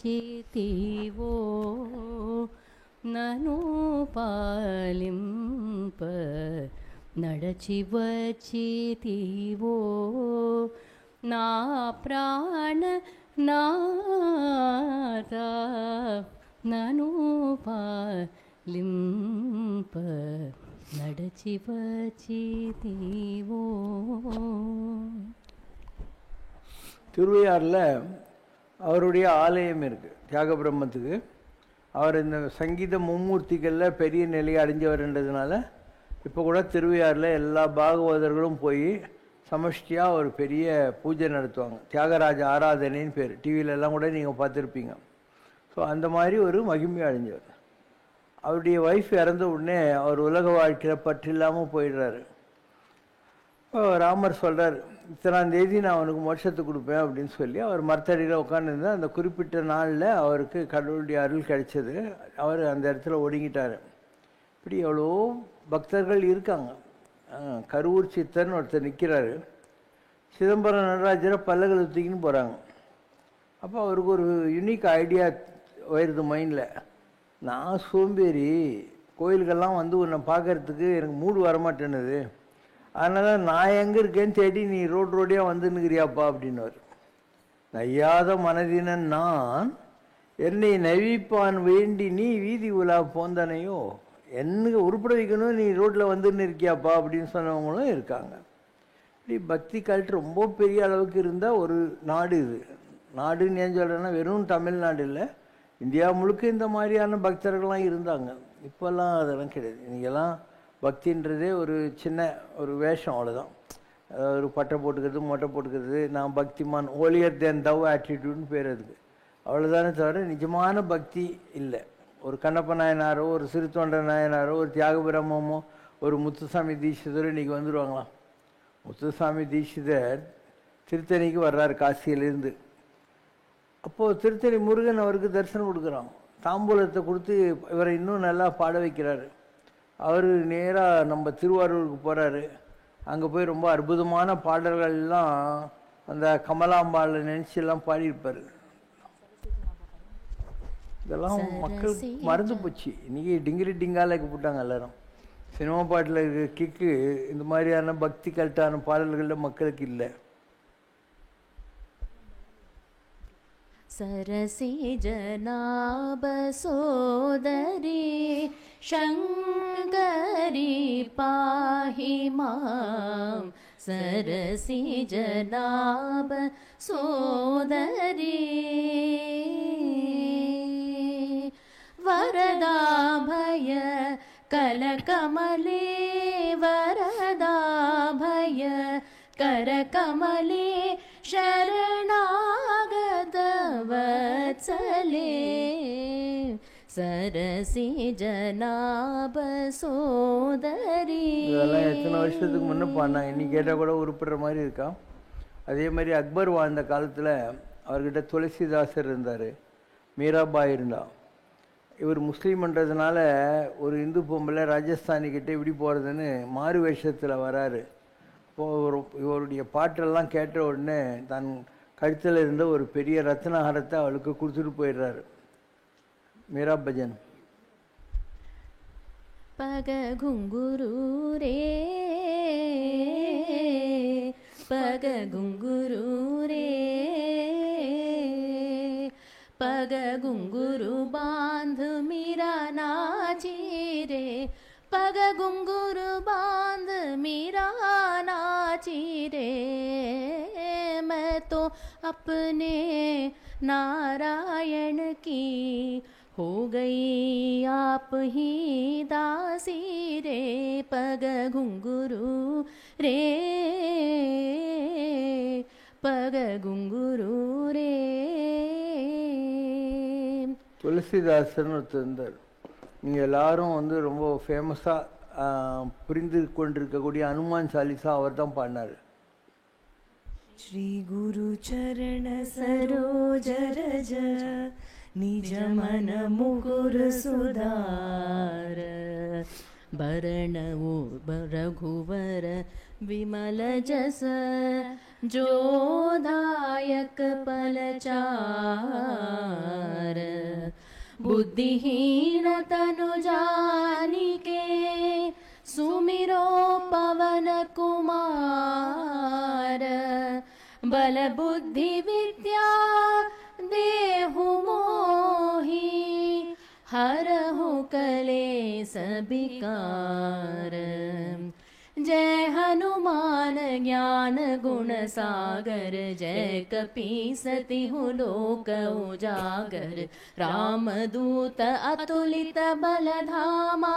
சேதிவோ, நனு பாலிம்ப நடச்சிவ சேதிவோ, నా ప్రాణ నాథ నను పాలింప నడచి వచ్చితివో. திருவையாறில் அவருடைய ஆலயம் இருக்குது தியாக பிரம்மத்துக்கு. அவர் இந்த சங்கீத மும்மூர்த்திகளில் பெரிய நிலையை அடைஞ்சவர்ன்றதுனால இப்போ கூட திருவையாறில் எல்லா பாகவதர்களும் போய் சமஷ்டியாக ஒரு பெரிய பூஜை நடத்துவாங்க. தியாகராஜ ஆராதனைன்னு பேர். டிவிலெல்லாம் கூட நீங்கள் பார்த்துருப்பீங்க. ஸோ அந்த மாதிரி ஒரு மகிமை அடைஞ்சவர். அவருடைய ஒய்ஃப் இறந்த உடனே அவர் உலக வாழ்க்கையில் பற்றில்லாமல் போயிடுறாரு. ராமர் சொல்கிறார், இத்தனாம் தேதி நான் அவனுக்கு மோட்சத்தை கொடுப்பேன் அப்படின்னு சொல்லி அவர் மரத்தடியில் உட்காந்துருந்தால் அந்த குறிப்பிட்ட நாளில் அவருக்கு கடவுளுடைய அருள் கிடைச்சது. அவர் அந்த இடத்துல ஒடுங்கிட்டார். இப்படி எவ்வளோ பக்தர்கள் இருக்காங்க. கருவூர் சித்தர்னு ஒருத்தர் நிற்கிறாரு. சிதம்பரம் நடராஜரை பல்லகளை தூக்கின்னு போகிறாங்க. அப்போ அவருக்கு ஒரு யூனிக் ஐடியா வருது மைண்டில். நான் சோம்பேறி, கோயிலுக்கெல்லாம் உன்னை பார்க்கறதுக்கு எனக்கு மூடு வரமாட்டேன்னுது, அதனால் நான் எங்கே இருக்கேன்னு தேடி நீ ரோடியாக வந்துன்னுக்கிறியாப்பா அப்படின்னுவார். நையாத மனதினன் நான் என்னை நவிப்பான் வேண்டி நீ வீதி உலா போந்தனையோ, என்னக்கு உருப்பட வைக்கணும் நீ ரோட்டில் வந்துன்னு இருக்கியாப்பா அப்படின்னு சொன்னவங்களும் இருக்காங்க. இப்படி பக்தி கல்ட்டு ரொம்ப பெரிய அளவுக்கு இருந்தால் ஒரு நாடு இது. நாடுன்னு ஏன் சொல்கிறேன்னா வெறும் தமிழ்நாடு இல்லை, இந்தியா முழுக்க இந்த மாதிரியான பக்தர்கள்லாம் இருந்தாங்க. இப்போல்லாம் அதெல்லாம் கிடையாது. இன்றைக்கெல்லாம் பக்தின்றதே ஒரு சின்ன ஒரு வேஷம், அவ்வளோதான். அதாவது ஒரு பட்டை போட்டுக்கிறது, மொட்டை போட்டுக்கிறது, நான் பக்திமான், ஹோலியர் தேன் தவ் ஆட்டிடியூட்னு பேர் அதுக்கு. அவ்வளோதானே தவிர நிஜமான பக்தி இல்லை. ஒரு கண்ணப்ப நாயனாரோ, ஒரு சிறுத்தொண்ட நாயனாரோ, ஒரு தியாக பிரம்மமோ, ஒரு முத்துசாமி தீட்சிதரோ இன்றைக்கி வந்துடுவாங்களாம். முத்துசாமி தீட்சிதர் திருத்தணிக்கு வர்றாரு காசியிலேருந்து. அப்போது திருத்தணி முருகன் அவருக்கு தரிசனம் கொடுக்குறான். தாம்பூலத்தை கொடுத்து இவரை இன்னும் நல்லா பாட வைக்கிறாரு. அவர் நேராக நம்ம திருவாரூருக்கு போகிறாரு. அங்கே போய் ரொம்ப அற்புதமான பாடல்கள்லாம் அந்த கமலாம்பாளை நினச்சிலாம் பாடியிருப்பார். இதெல்லாம் மக்கள் மறந்து போச்சு. இன்றைக்கி டிங்கிரி டிங்காலைக்கு போட்டாங்க எல்லோரும். சினிமா பாட்டில் இருக்கிற கிக்கு இந்த மாதிரியான பக்தி கல்ட்டான பாடல்களில் மக்களுக்கு இல்லை. सरसि जनाब सोदरी शङ्करी पाहि मां सरसि जनाब सोदरी वरदा भय कलकमले वरदा भय करकमले शरणागत वत्सले सरसि जनाब सोदरी. இதெல்லாம் எத்தனை வருஷத்துக்கு முன்னே பாடினாங்க, இன்னைக்கு கேட்டால் கூட உருப்படுற மாதிரி இருக்கா. அதே மாதிரி அக்பர் வாழ்ந்த காலத்தில் அவர்கிட்ட துளசிதாசர் இருந்தார், மீராபாய் இருந்தா. இவர் முஸ்லீம்ன்றதுனால ஒரு இந்து பொம்பளை ராஜஸ்தானிக்கிட்ட இப்படி போகிறதுன்னு மாறு வேஷத்தில் வராரு. இப்போது இவருடைய பாட்டெல்லாம் கேட்ட உடனே தன் கழுத்தில் இருந்த ஒரு பெரிய ரத்னஹாரத்தை அவளுக்கு கொடுத்துட்டு போயிடுறாரு. மீரா பஜன். पग घुंगुरू रे पग घुंगुरू रे पग घुंगुरू बांध मीरा नाची रे पग घुंगुरू बांध मीरा नाची रे मैं तो अपने नारायण की हो गई आप ही दासी रे पग घुंगुरू रे पग घुंगुरू रे. துளசிதாசன் ஒருத்தர் இருந்தார். நீங்கள் எல்லாரும் வந்து ரொம்ப ஃபேமஸாக புரிந்து கொண்டிருக்கக்கூடிய அனுமான் சாலிசா அவர் தான் பாடினார். श्री गुरु चरण सरोज रज निज मन मुकुर सुधार भरण रघुवर विमल जस जोदायक पलचार बुद्धिहीन तनु जानिके सुमिरो पवन कुमार बल बुद्धि विद्या देहु मोहि हरहु कलेस बिकार जय हनुमान ज्ञान गुण सागर जय कपीसति हूँ लोक उजागर रामदूत अतुलित बल धामा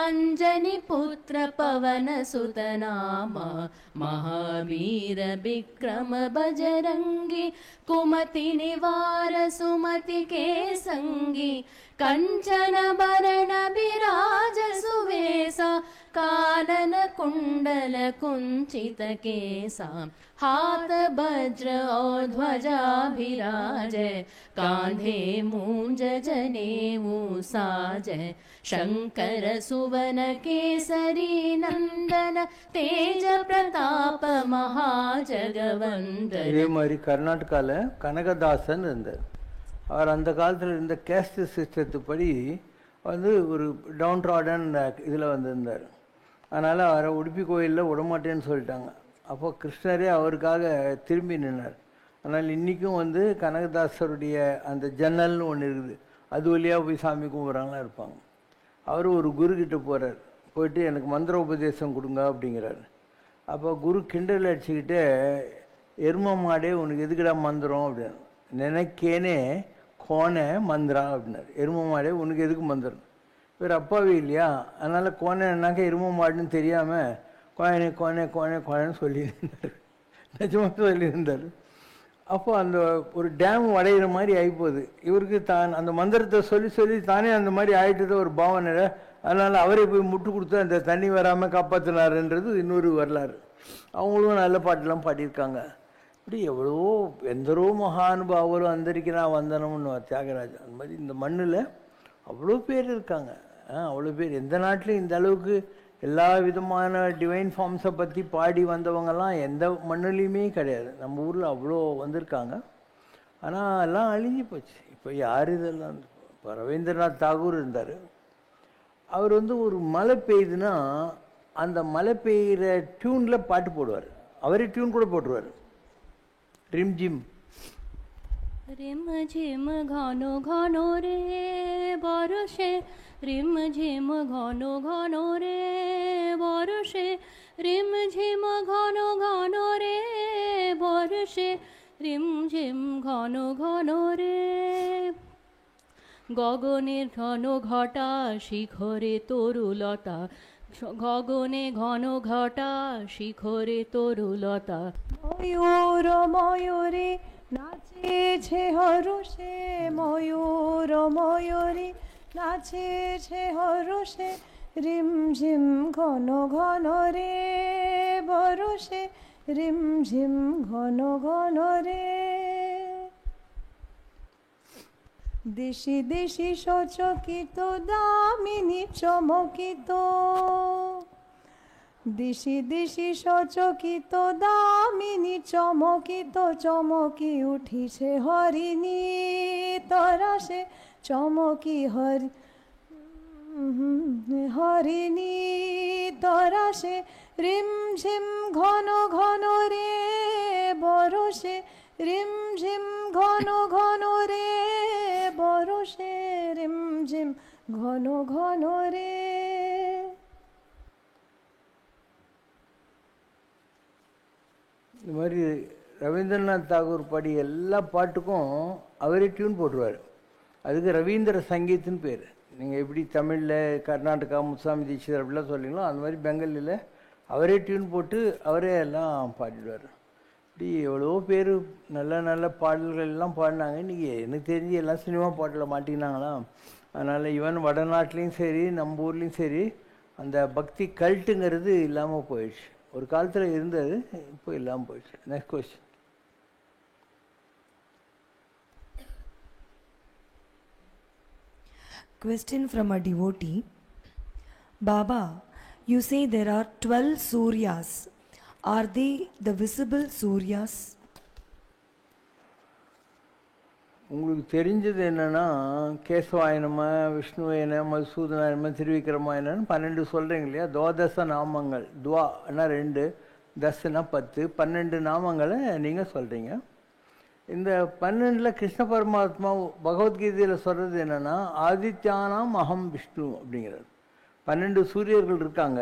अंजनी पुत्र पवन सुत नामा महावीर विक्रम बजरंगी कुमति निवार सुमति के संगी कंचन बरण विराज सुवेसा कानन कुंडल कुंचित केसा हाथ वज्र और ध्वजा विराजय कांधे मूंज जनेऊ साजय शंकर सुवन केसरी नंदन तेज प्रताप महाजगवंदन. இதே மாதிரி கர்நாடகாவில் கனகதாசன் இருந்தார். அவர் அந்த காலத்தில் இருந்த கேஸ்ட் சிஸ்டத்துப்படி வந்து ஒரு டவுன் ட்ராடன் இதில் வந்திருந்தார். அதனால் அவரை உடுப்பி கோயிலில் விடமாட்டேன்னு சொல்லிட்டாங்க. அப்போ கிருஷ்ணரே அவருக்காக திரும்பி நின்னார். ஆனால் இன்றைக்கும் வந்து கனகதாசருடைய அந்த ஜன்னல்னு ஒன்று இருக்குது, அது வழியாக போய் சாமி கும்பிட்றாங்களாம் இருப்பாங்க. அவர் ஒரு குருக்கிட்ட போகிறார், போயிட்டு எனக்கு மந்திர உபதேசம் கொடுங்க அப்படிங்கிறார். அப்போ குரு கிண்டல் அடிச்சுக்கிட்டே எரும மாடே உனக்கு எதுக்குடா மந்திரம் அப்படின்னு, நினைக்கேனே கோனை மந்திரா அப்படின்னார். எரும மாடே உனக்கு எதுக்கு மந்திரம்? இவர் அப்பாவே இல்லையா, அதனால் கோனைன்னாக்க எரும மாடுன்னு தெரியாமல் கோயனே கோனே கோனே கோனேன்னு சொல்லியிருந்தார். நிஜமாக சொல்லியிருந்தார். அப்போ அந்த ஒரு டேம் உடையிற மாதிரி ஆகிப்போகுது. இவருக்கு தான் அந்த மந்திரத்தை சொல்லி சொல்லி தானே அந்த மாதிரி ஆகிட்டது ஒரு பாவனை. அதனால் அவரே போய் முட்டு கொடுத்து அந்த தண்ணி வராமல் காப்பாற்றினாருன்றது இன்னொரு வரலாறு. அவங்களும் நல்ல பாட்டெல்லாம் பாடியிருக்காங்க. இப்படி எவ்வளவோ எந்தரோ மகானுபாவரும் அந்தரிக்கிறா வந்தனம்னு தியாகராஜன். அந்த மாதிரி இந்த மண்ணில் அவ்வளோ பேர் இருக்காங்க. அவ்வளோ பேர் எந்த நாட்டிலையும் இந்த அளவுக்கு எல்லா விதமான டிவைன் ஃபார்ம்ஸை பற்றி பாடி வந்தவங்கெல்லாம் எந்த மண்ணுலேயுமே கிடையாது. நம்ம ஊரில் அவ்வளோ வந்திருக்காங்க. ஆனால் எல்லாம் அழிஞ்சு போச்சு. இப்போ யார் இதெல்லாம்? இப்போ ரவீந்திரநாத் தாகூர் இருந்தார். அவர் வந்து ஒரு மழை பெய்யுதுன்னா அந்த மழை பெய்கிற டியூனில் பாட்டு போடுவார். அவரே டியூன் கூட போட்டுருவார். ரிம் ஜிம் रिम झिम घनो घनो रे बरसे रिम झिम घनो घनो रे बरसे रिम झिम घनो घनो रे बरसे रिम झिम घनो घनो रे গগনের ঘন ঘটা শিখরে তরুলতা গগনে ঘন ঘটা শিখরে তরুলতা ময়ূর ময়ূরে নাচেছে হরষে ময়ূর ময়ূরে নাচেছে হরষে রিমঝিম ঘন ঘন রে বরষে রিমঝিম ঘন ঘন রে দেশি দেশি সচকিত দামিনী চমকিত দেশি দেশি সচকিত দামিনী চমকিত চমকি উঠিছে হরিণী তরাসে চমকি হরিণী তরাসে রিমঝিম ঘন ঘন রে বরসে রিমঝিম ঘন ঘন রে বরসে রিমঝিম ঘন ঘন রে இந்த மாதிரி ரவீந்திரநாத் தாகூர் பாடி எல்லா பாட்டுக்கும் அவரே டியூன் போட்டுருவார். அதுக்கு ரவீந்திர சங்கீத்னு பேர். நீங்கள் எப்படி தமிழில் கர்நாடகா முத்துசாமி தீட்சிதர் அப்படிலாம் சொல்லிங்களோ அந்த மாதிரி பெங்காலியில் அவரே டியூன் போட்டு அவரே எல்லாம் பாடிடுவார். இப்படி எவ்வளோ பேர் நல்ல நல்ல பாடல்கள் எல்லாம் பாடினாங்க. இன்றைக்கி எனக்கு தெரிஞ்சு எல்லாம் சினிமா பாட்டில் மாட்டினாங்களா. அதனால் ஈவன் வடநாட்டிலையும் சரி நம்ம ஊர்லேயும் சரி அந்த பக்தி கல்ட்டுங்கிறது இல்லாமல் போயிடுச்சு. ஒரு காலத்தில் இருந்தது, இப்போ இல்லாமல் போயிடுச்சு. Next question. Question from a devotee. Baba, you say there are 12 Suryas. Are they the visible Suryas? உங்களுக்கு தெரிஞ்சது என்னென்னா கேசவாயனம விஷ்ணுவாயன மதுசூதனாயனம திருவிக்ரமாயனன்னு 12 சொல்கிறீங்க இல்லையா. துவாதச நாமங்கள். துவானா 2, தஸ்னா 10, 12 நாமங்களை நீங்கள் சொல்கிறீங்க. இந்த 12ல் கிருஷ்ண பரமாத்மா பகவத்கீதையில் சொல்கிறது என்னென்னா ஆதித்யானாம் அகம் விஷ்ணு அப்படிங்கிறது. 12 சூரியர்கள் இருக்காங்க,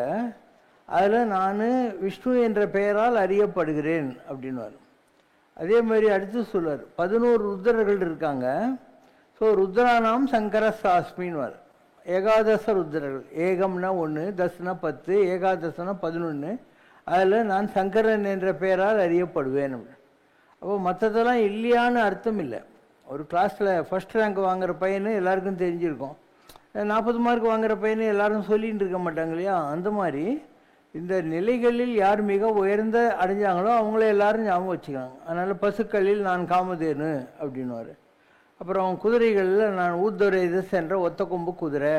அதில் நான் விஷ்ணு என்ற பெயரால் அறியப்படுகிறேன் அப்படின்னு வரும். அதே மாதிரி அடுத்து சொல்வார் 11 ருத்ரர்கள் இருக்காங்க. ஸோ ருத்ரானாம் சங்கர சாஸ்மின்னு வரும். ஏகாதச ருத்ரர்கள். ஏகம்னா 1, தஸ்னா 10, ஏகாதசனா 11. அதில் நான் சங்கரன் என்ற பெயரால் அறியப்படுவேன். அப்போ மற்றதெல்லாம் இல்லையான்னு அர்த்தம் இல்லை. ஒரு கிளாஸில் ஃபஸ்ட் ரேங்க் வாங்குகிற பையனு எல்லாருக்கும் தெரிஞ்சிருக்கும். 40 மார்க் வாங்குகிற பையனு எல்லாரும் சொல்லிகிட்டு இருக்க மாட்டாங்க இல்லையா. அந்த மாதிரி இந்த நிலைகளில் யார் மிக உயர்ந்த அடைஞ்சாங்களோ அவங்கள எல்லாரும் ஞாபகம் வச்சுக்கிறாங்க. அதனால் பசுக்களில் நான் காமதேனு அப்படின்னுவார். அப்புறம் குதிரைகளில் நான் ஊர்துறை சென்ற ஒத்த கொம்பு குதிரை,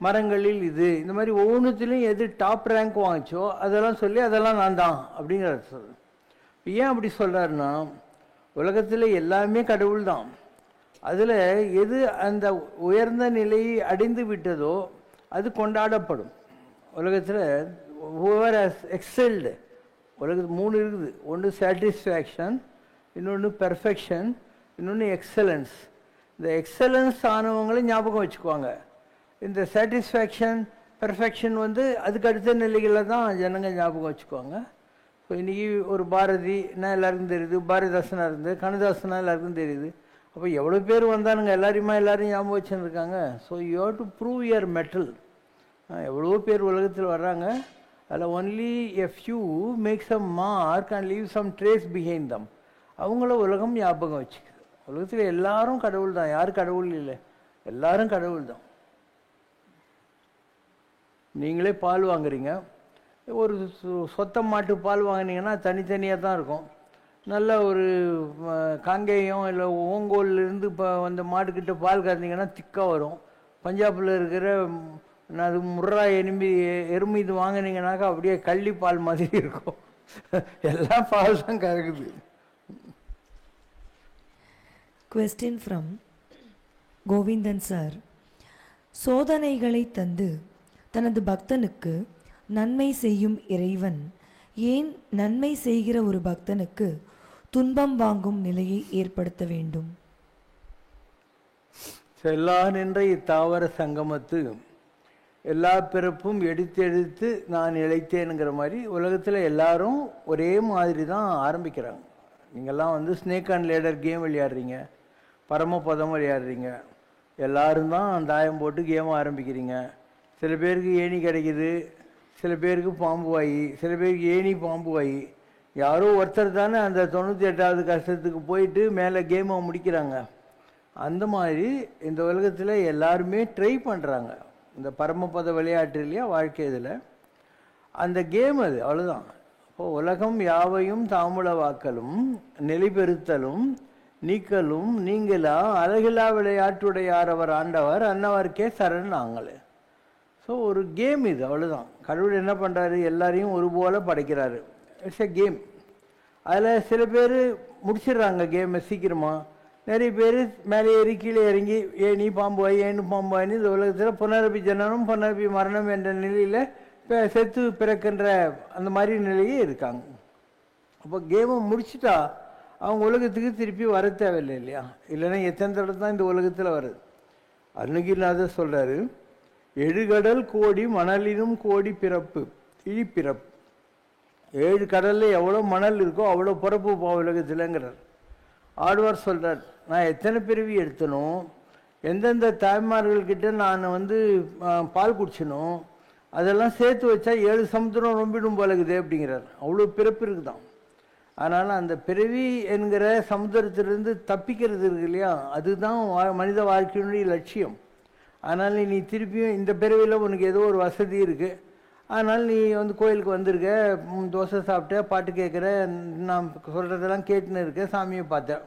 மரங்களில் இது, இந்த மாதிரி ஒவ்வொன்றுத்துலேயும் எது டாப் ரேங்க் வாங்கிச்சோ அதெல்லாம் சொல்லி அதெல்லாம் நான் தான் அப்படிங்கிறத சொல். ஏன் அப்படி சொல்கிறாருன்னா உலகத்தில் எல்லாமே கடவுள் தான். அதில் எது அந்த உயர்ந்த நிலையை அடைந்து விட்டதோ அது கொண்டாடப்படும். உலகத்தில் whoever has excelled, உலகத்தில் 3 இருக்குது. ஒன்று சாட்டிஸ்ஃபேக்ஷன், இன்னொன்று பெர்ஃபெக்ஷன், இன்னொன்று எக்ஸலன்ஸ். இந்த எக்ஸலன்ஸ் ஆனவங்களை ஞாபகம் வச்சுக்குவாங்க. இந்த சாட்டிஸ்ஃபேக்ஷன் பெர்ஃபெக்ஷன் அதுக்கு அடுத்த நிலைகளில் தான் ஜனங்க ஞாபகம் வச்சுக்குவாங்க. ஸோ இன்றைக்கி ஒரு பாரதினா எல்லாருக்கும் தெரியுது, பாரதிதாசனாக இருந்து கண்ணதாசனா எல்லாருக்கும் தெரியுது. அப்போ எவ்வளோ பேர் வந்தானுங்க எல்லாரையும் ஞாபகம் வச்சுருக்காங்க. So you have to prove your mettle. எவ்வளோ பேர் உலகத்தில் வர்றாங்க, அதில் only a few make some mark and leave some trace behind them. அவங்கள உலகம் ஞாபகம் வச்சுக்குது. உலகத்தில் எல்லாரும் கடவுள் தான், யாரும் கடவுள் இல்லை, எல்லாரும் கடவுள் தான். நீங்களே பால் வாங்குறீங்க, ஒரு சொத்த மாட்டு பால் வாங்கினீங்கன்னா தனித்தனியாக தான் இருக்கும். நல்ல ஒரு காங்கேயம் இல்லை ஓங்கோல்லேருந்து இப்போ வந்த மாட்டுக்கிட்ட பால் கறந்தீங்கன்னா திக்காக வரும். பஞ்சாபில் இருக்கிற அது முர்ரா எறும்பு இது வாங்கினீங்கன்னாக்கா அப்படியே கள்ளி பால் மாதிரி இருக்கும். எல்லாம் பால் தான் கறக்குது. Question from Govindan sir. சோதனைகளை தந்து தனது பக்தனுக்கு நன்மை செய்யும் இறைவன் ஏன் நன்மை செய்கிற ஒரு பக்தனுக்கு துன்பம் வாங்கும் நிலையை ஏற்படுத்த வேண்டும்? செல்லா நின்ற இத்தாவர சங்கமத்து எல்லா பிறப்பும் எடுத்து எடுத்து நான் இழைத்தேனுங்கிற மாதிரி உலகத்தில் எல்லாரும் ஒரே மாதிரி தான் ஆரம்பிக்கிறாங்க. நீங்கள்லாம் வந்து ஸ்னேக் அண்ட் லேடர் கேம் விளையாடுறீங்க, பரமபதம் விளையாடுறீங்க, எல்லாரும் தான் தாயம் போட்டு கேம் ஆரம்பிக்கிறீங்க. சில பேருக்கு ஏணி கிடைக்குது, சில பேருக்கு பாம்பு வாயி, சில பேருக்கு ஏணி பாம்பு வாயி. யாரோ ஒருத்தர் தானே அந்த 98வது கஷ்டத்துக்கு போயிட்டு மேலே கேமை முடிக்கிறாங்க. அந்த மாதிரி இந்த உலகத்தில் எல்லாருமே ட்ரை பண்ணுறாங்க. இந்த பரமபத விளையாட்டு இல்லையா வாழ்க்கை, இதில் அந்த கேம் அது அவ்வளோதான். இப்போ உலகம் யாவையும் தாமுள வாக்கலும் நிலைபெறுத்தலும் நீக்கலும் நீங்களா அழகிலா விளையாட்டுடையார் அவர் ஆண்டவர் அன்னவர்க்கே சரண் நாங்களே. ஸோ ஒரு கேம் இது, அவ்வளோதான். கடவுள் என்ன பண்ணுறாரு, எல்லாரையும் ஒரு போல படைக்கிறாரு. It's a game. அதில் சில பேர் முடிச்சிடுறாங்க கேமை சீக்கிரமாக, நிறைய பேர் மேலே ஏறி கீழே இறங்கி ஏணி பாம்புவாய் ஏணு பாம்புவாயின்னு இந்த உலகத்தில் புனரபி ஜனனம் புனரபி மரணம் என்ற நிலையில் இப்போ செத்து பிறக்கின்ற அந்த மாதிரி நிலையே இருக்காங்க. அப்போ கேமை முடிச்சுட்டா அவங்க உலகத்துக்கு திருப்பி வர தேவையில்லை இல்லையா? இல்லைன்னா எத்தனை தடவை தான் இந்த உலகத்தில் வருது. அருணகிரிநாதர் சொல்கிறாரு, எழுகடல் கோடி மணலினும் கோடி பிறப்பு இழிப்பிறப்பு. 7 கடலில் எவ்வளோ மணல் இருக்கோ அவ்வளோ பிறப்பு உலகத்தில்ங்கிறார். ஆழ்வார் சொல்கிறார், நான் எத்தனை பிறவி எடுத்தனும், எந்தெந்த தாய்மார்கள்கிட்ட நான் வந்து பால் குடிச்சனும், அதெல்லாம் சேர்த்து வச்சா 7 சமுத்திரம் ரொம்பிடும் போலகுது அப்படிங்கிறார். அவ்வளோ பிறப்பு இருக்குதான். அதனால் அந்த பிறவி என்கிற சமுத்திரத்திலிருந்து தப்பிக்கிறது இருக்கு இல்லையா, அதுதான் மனித வாழ்க்கையினுடைய லட்சியம். அதனால் நீ திருப்பியும் இந்த பிறவியில் உனக்கு ஏதோ ஒரு வசதி இருக்குது, அதனால் நீ வந்து கோயிலுக்கு வந்திருக்க, தோசை சாப்பிட்ட, பாட்டு கேட்குற, நான் சொல்கிறதெல்லாம் கேட்டுன்னு இருக்க, சாமியை பார்த்தேன்.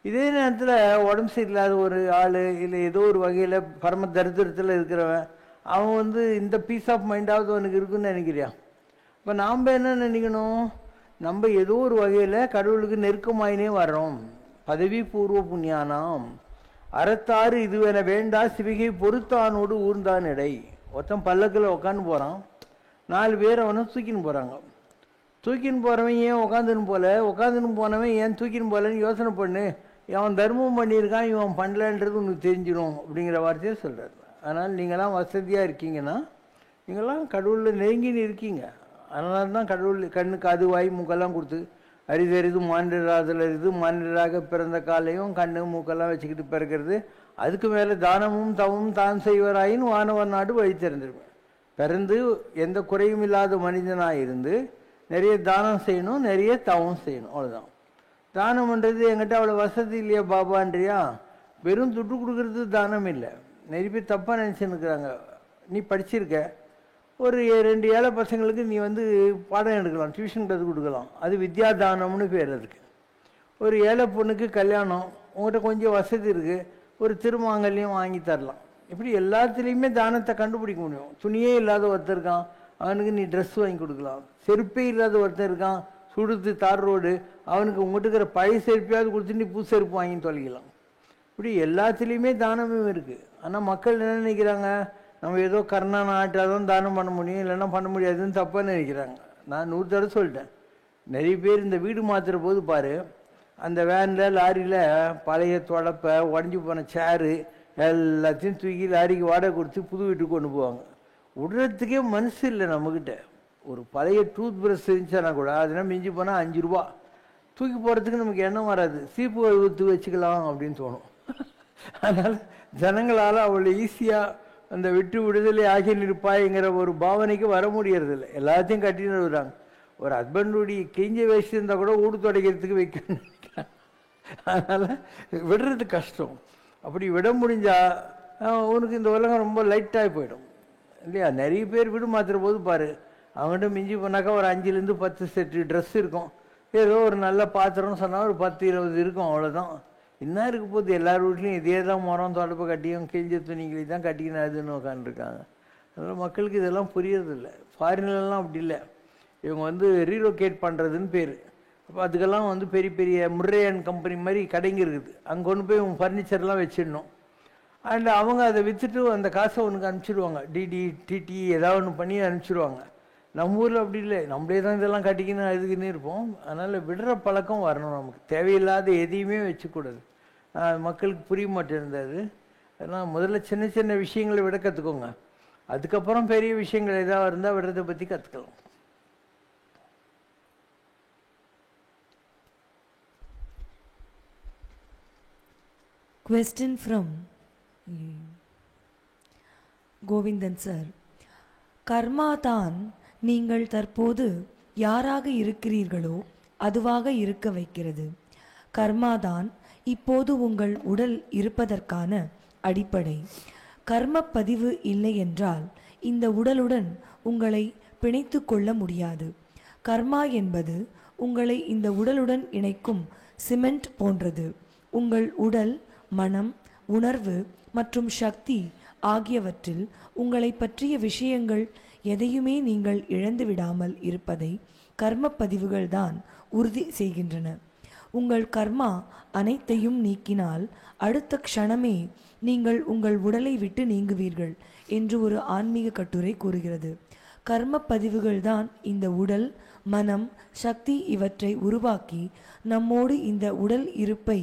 இதே நேரத்தில் உடம்பு சரியில்லாத ஒரு ஆள் இல்லை ஏதோ ஒரு வகையில் பரம தரித்திரத்தில் இருக்கிறவன், அவன் வந்து இந்த பீஸ் ஆஃப் மைண்டாவது அவனுக்கு இருக்குன்னு நினைக்கிறியா? இப்போ நாம் என்ன நினைக்கணும், நம்ம ஏதோ ஒரு வகையில் கடவுளுக்கு நெருக்கமாயினே வர்றோம். பதவி பூர்வ புண்ணியானாம் அறத்தாறு இதுவென வேண்டா சிவிகை பொறுத்தானோடு ஊர்ந்தான் இடை. ஒருத்தன் பல்லக்கில் உட்காந்து போகிறான், 4 பேர் அவனை தூக்கின்னு போகிறாங்க. தூக்கின்னு போகிறவன் ஏன் உட்காந்துன்னு போனவன் ஏன் தூக்கின்னு போகலன்னு யோசனை பண்ணு. அவன் தர்மம் பண்ணியிருக்கான், இவன் பண்ணலன்றது உனக்கு தெரிஞ்சிடும் அப்படிங்கிற வார்த்தையை சொல்கிறார். அதனால் நீங்களாம் வசதியாக இருக்கீங்கன்னா நீங்களாம் கடவுளில் நெருங்கின்னு இருக்கீங்க. அதனால தான் கடவுள் கண்ணுக்கு அது வாய் மூக்கெல்லாம் கொடுத்து அரிதறிது மானிடராதல் அரிது மானிடராக பிறந்த காலையும் கண்ணு மூக்கெல்லாம் வச்சுக்கிட்டு பிறக்கிறது. அதுக்கு மேலே தானமும் தவமும் தான் செய்வராயின் வானவர் நாடு வழி திறந்துருவேன். பிறந்து எந்த குறையும் இல்லாத மனிதனாக இருந்து நிறைய தானம் செய்யணும், நிறைய தவம் செய்யணும், அவ்வளோதான். தானம் பண்ணுறது என்கிட்ட அவ்வளோ வசதி இல்லையா பாபான்றியா, வெறும் துட்டு கொடுக்கறது தானம் இல்லை. நிறைய பேர் தப்பாக நினச்சின்னு இருக்கிறாங்க. நீ படிச்சிருக்க, ஒரு 2 ஏழை பசங்களுக்கு நீ வந்து பாடம் எடுக்கலாம், டியூஷன் கற்றுக் கொடுக்கலாம், அது வித்யாதானம்னு பேர். அதுக்கு ஒரு ஏழை பொண்ணுக்கு கல்யாணம், உங்கள்கிட்ட கொஞ்சம் வசதி இருக்குது, ஒரு திருமாங்கல்யம் வாங்கி தரலாம். இப்படி எல்லாத்துலேயுமே தானத்தை கண்டுபிடிக்க முடியும். துணியே இல்லாத ஒருத்தர் இருக்கான், அவனுக்கு நீ ட்ரெஸ் வாங்கி கொடுக்கலாம். செருப்பே இல்லாத ஒருத்தர் இருக்கான், சுடுத்து தார் ரோடு, அவனுக்கு உங்கள்கிட்ட இருக்கிற பழைய செருப்பையாவது கொடுத்து நீ புது செருப்பு வாங்கி தொலைக்கலாம். இப்படி எல்லாத்துலேயுமே தானமும் இருக்குது. ஆனால் மக்கள் என்ன நினைக்கிறாங்க, நம்ம ஏதோ கர்ணான ஆட்டாதான் தானம் பண்ண முடியும், இல்லைன்னா பண்ண முடியாதுன்னு தப்பாக நினைக்கிறாங்க. நான் 100 தடவை சொல்லிட்டேன். நிறைய பேர் இந்த வீடு மாற்றுற போது பாரு, அந்த வேனில் லாரியில் பழைய தொடப்பை உடஞ்சி போன சேரு எல்லாத்தையும் தூக்கி லாரிக்கு வாடகை கொடுத்து புது வீட்டுக்கு கொண்டு போவாங்க. விடுறதுக்கே மனசு இல்லை நம்மக்கிட்ட. ஒரு பழைய டூத் ப்ரஷ் இருந்துச்சானா கூட அதெல்லாம் மிஞ்சி போனால் 5 ரூபா. தூக்கி போகிறதுக்கு நமக்கு எண்ணம் வராது, சீப்பு ஊற்றி வச்சுக்கலாம் அப்படின்னு தோணும். அதனால் ஜனங்களால் அவ்வளோ ஈஸியாக அந்த விட்டு விடுதலை ஆகி நிற்பாய்ங்கிற ஒரு பாவனைக்கு வர முடியறதில்லை. எல்லாத்தையும் கட்டின்னு வருவாங்க. ஒரு ஹஸ்பண்டுடைய கிழிஞ்ச வேஸ்ட் இருந்தால் கூட ஊடு துடைக்கிறதுக்கு வைக்கணும்னு நினைக்கிறாங்க. அதனால் விடுறது கஷ்டம். அப்படி விட முடிஞ்சால் உனக்கு இந்த உலகம் ரொம்ப லைட்டாகி போயிடும் இல்லையா? நிறைய பேர் வீடு மாற்றுற போது பாரு, அவங்ககிட்ட மிஞ்சி போனாக்கா ஒரு 5லேருந்து 10 செட்டு ட்ரெஸ் இருக்கும். ஏதோ ஒரு நல்ல பாத்திரம்னு சொன்னால் ஒரு 10-20 இருக்கும், அவ்வளோதான். என்ன இருக்க போது, எல்லார் வீட்லையும் இதே தான் மரம் தொடப்பை கட்டியும் கிழிஞ்ச துணிகளை தான் கட்டிக்கின்னு அதுன்னு உட்காந்துருக்காங்க. அதனால் மக்களுக்கு இதெல்லாம் புரியறதில்லை. ஃபாரின்லாம் அப்படி இல்லை. இவங்க வந்து ரீலோகேட் பண்ணுறதுன்னு பேர். அப்போ அதுக்கெல்லாம் வந்து பெரிய பெரிய முர்ரேன் கம்பெனி மாதிரி கடைங்க இருக்குது. அங்கே கொண்டு போய் உங்கள் ஃபர்னிச்சர்லாம் வச்சிடணும். அண்ட் அவங்க அதை விற்றுட்டு அந்த காசை உனக்கு அனுப்பிச்சிடுவாங்க. டிடி டிடி ஏதாவது ஒன்று பண்ணி அனுப்பிச்சிடுவாங்க. நம்ம ஊரில் அப்படி இல்லை, நம்மளே தான் இதெல்லாம் கட்டிக்கின்னு அதுக்குன்னு இருப்போம். அதனால் விடுற பழக்கம் வரணும். நமக்கு தேவையில்லாத எதையுமே வச்சுக்கூடாது. மக்களுக்கு புரிய மாட்டேருந்தது. அதனால் முதல்ல சின்ன சின்ன விஷயங்களை விட கற்றுக்கோங்க. அதுக்கப்புறம் பெரிய விஷயங்கள் ஏதாவது இருந்தால் விடுறதை பற்றி கற்றுக்கலாம். Question from Govindan sir. கர்மா தான் நீங்கள் தற்போது யாராக இருக்கிறீர்களோ அதுவாக இருக்க வைக்கிறது. கர்மாதான் இப்போது உங்கள் உடல் இருப்பதற்கான அடிப்படை. கர்ம பதிவு இல்லை என்றால் இந்த உடலுடன் உங்களை பிணைத்து கொள்ள முடியாது. கர்மா என்பது உங்களை இந்த உடலுடன் இணைக்கும் சிமெண்ட் போன்றது. உங்கள் உடல், மனம், உணர்வு மற்றும் சக்தி ஆகியவற்றில் உங்களை பற்றிய விஷயங்கள் எதையுமே நீங்கள் இழந்து விடாமல் இருப்பதை கர்ம பதிவுகள் தான் உறுதி செய்கின்றன. உங்கள் கர்மா அனைத்தையும் நீக்கினால் அடுத்த க்ஷணமே நீங்கள் உங்கள் உடலை விட்டு நீங்குவீர்கள் என்று ஒரு ஆன்மீக கட்டுரை கூறுகிறது. கர்ம பதிவுகள் தான் இந்த உடல், மனம், சக்தி இவற்றை உருவாக்கி நம்மோடு இந்த உடல் இருப்பை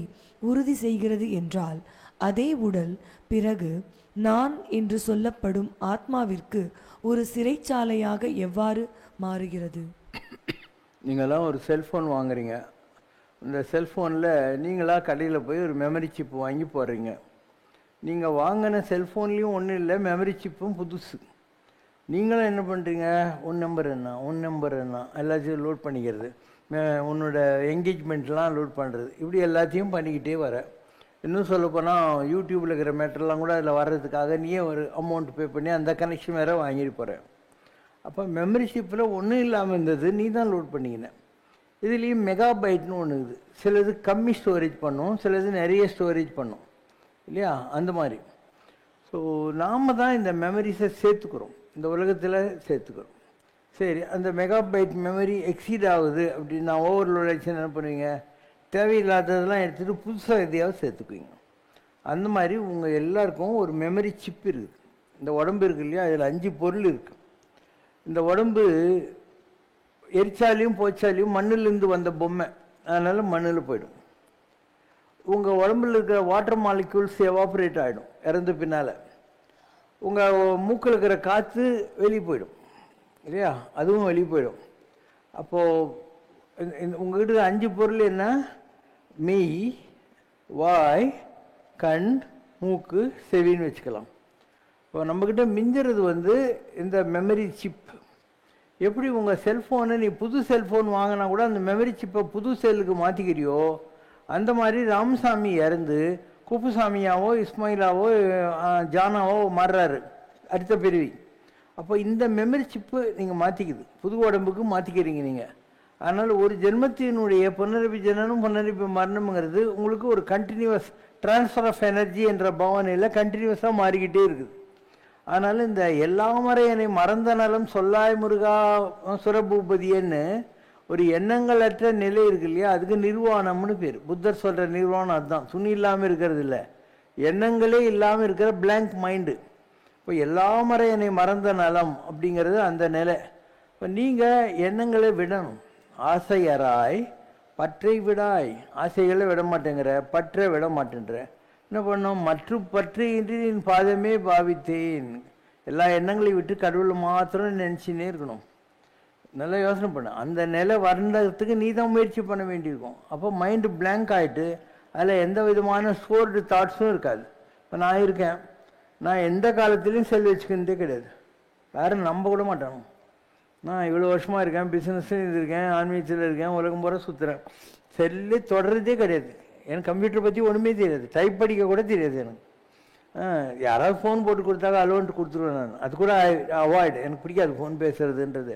உறுதி செய்கிறது என்றால் அதே உடல் பிறகு நான் என்று சொல்லப்படும் ஆத்மாவிற்கு ஒரு சிறைச்சாலையாக எவ்வாறு மாறுகிறது? நீங்களாம் ஒரு செல்ஃபோன் வாங்குறீங்க. இந்த செல்ஃபோனில் நீங்களாக கடையில் போய் ஒரு மெமரி சிப்பு வாங்கி போடுறீங்க. நீங்கள் வாங்கின செல்ஃபோன்லேயும் ஒன்றும் இல்லை, மெமரி சிப்பும் புதுசு. நீங்களும் என்ன பண்ணுறீங்க, உன் நம்பர் என்ன எல்லாத்தையும் லோட் பண்ணிக்கிறது, உன்னோட என்கேஜ்மெண்ட்லாம் லோட் பண்ணுறது, இப்படி எல்லாத்தையும் பண்ணிக்கிட்டே வர. இன்னும் சொல்லப்போனால் யூடியூப்பில் இருக்கிற மேட்டர்லாம் கூட அதில் வர்றதுக்காக நீயே ஒரு அமௌண்ட் பே பண்ணி அந்த கனெக்ஷன் வேறு வாங்கிட்டு போகிற. அப்போ மெமரி சிப்பில் ஒன்றும் இல்லாமல் இருந்தது, நீ தான் லோட் பண்ணிக்கின. இதுலேயும் மெகாபைட்னு ஒன்று இருக்குது. சிலது கம்மி ஸ்டோரேஜ் பண்ணும், சிலது நிறைய ஸ்டோரேஜ் பண்ணும் இல்லையா, அந்த மாதிரி. ஸோ நாம் தான் இந்த மெமரிஸை சேர்த்துக்கிறோம், இந்த உலகத்தில் சேர்த்துக்கிறோம். சரி, அந்த மெகாபைட் மெமரி எக்ஸீட் ஆகுது அப்படின்னு நான் ஓவர்லோட் ஆச்சு என்ன பண்ணுவீங்க, தேவையில்லாததெல்லாம் எடுத்துகிட்டு புதுசாக எதையாவது சேர்த்துக்குவீங்க. அந்த மாதிரி உங்கள் எல்லாருக்கும் ஒரு மெமரி சிப் இருக்குது. இந்த உடம்பு இருக்கு இல்லையா, அதில் 5 பொருள் இருக்குது. இந்த உடம்பு எரிச்சாலையும் போச்சாலையும் மண்ணிலேருந்து வந்த பொம்மை, அதனால் மண்ணில் போயிடும். உங்கள் உடம்புல இருக்கிற வாட்டர் மாலிக்யூல்ஸ் எவாப்ரேட் ஆகிடும் இறந்த பின்னால். உங்கள் மூக்கில் இருக்கிற காற்று வெளியே போயிடும் இல்லையா, அதுவும் வெளியே போயிடும். அப்போது உங்கள்கிட்ட 5 பொருள் என்ன, மெய், வாய், கண், மூக்கு, செவின்னு வச்சுக்கலாம். இப்போ நம்மக்கிட்ட மிஞ்சுறது வந்து இந்த மெமரி சிப். எப்படி உங்கள் செல்ஃபோனை நீ புது செல்ஃபோன் வாங்கினா கூட அந்த மெமரி சிப்பை புது செல்லுக்கு மாற்றிக்கிறியோ, அந்த மாதிரி ராமசாமி இறந்து குப்புசாமியாவோ இஸ்மாயிலாவோ ஜானாவோ மாறுறாரு அடுத்த பிறவி. அப்போ இந்த மெமரி சிப்பு நீங்கள் மாற்றிக்குது, புது உடம்புக்கு மாற்றிக்கிறீங்க நீங்கள். அதனால் ஒரு ஜென்மத்தினுடைய புனரபி ஜனனம் புனரபி மரணம்ங்கிறது உங்களுக்கு ஒரு கண்டினியூவஸ் ட்ரான்ஸ்ஃபர் ஆஃப் எனர்ஜி என்ற பாவனையில் கண்டினியூஸாக மாறிக்கிட்டே இருக்குது. அதனால் இந்த எல்லாமறை என்னை மறந்த நலம் சொல்லாய் முருகா சுரபூபதியன்னு ஒரு எண்ணங்களற்ற நிலை இருக்கு இல்லையா, அதுக்கு நிர்வாணம்னு பேர். புத்தர் சொல்கிற நிர்வாணம் அதுதான். துணி இல்லாமல் இருக்கிறது இல்லை, எண்ணங்களே இல்லாமல் இருக்கிற பிளாங்க் மைண்டு. இப்போ எல்லாமறை என்னை மறந்த நலம் அப்படிங்கிறது அந்த நிலை. இப்போ நீங்கள் எண்ணங்களை விடணும். ஆசையராய் பற்றை விடாய், ஆசைகளை விட மாட்டேங்கிற, பற்றை விட மாட்டேன்ற. என்ன பண்ணோம், மற்றும் பற்று இன்றி என் பாதமே பாவித்தேன். எல்லா எண்ணங்களையும் விட்டு கடவுளை மாத்திரம் நினச்சினே இருக்கணும். நல்லா யோசனை பண்ண, அந்த நிலை வர்றதுக்கு நீ தான் முயற்சி பண்ண வேண்டியிருக்கும். அப்போ மைண்டு பிளாங்க் ஆகிட்டு அதில் எந்த விதமான ஸ்டோர்டு தாட்ஸும் இருக்காது. இப்போ நான் இருக்கேன், நான் எந்த காலத்துலேயும் செல் வச்சுக்கிறதே கிடையாது, யாரும் நம்ப கூட மாட்டானோ. நான் இவ்வளோ வருஷமாக இருக்கேன், பிஸ்னஸும் இது இருக்கேன், ஆன்மீகத்தில் இருக்கேன், உலகம் பூரா சுற்றுறேன், செல்லு தொடர்றதே கிடையாது. எனக்கு கம்ப்யூட்டரை பற்றி ஒன்றுமே தெரியாது, டைப் படிக்க கூட தெரியாது எனக்கு. யாராவது ஃபோன் போட்டு கொடுத்தாங்க அலோன்ட்டு கொடுத்துருவேன் நான், அது கூட அவாய்டு, எனக்கு பிடிக்காது ஃபோன் பேசுறதுன்றது.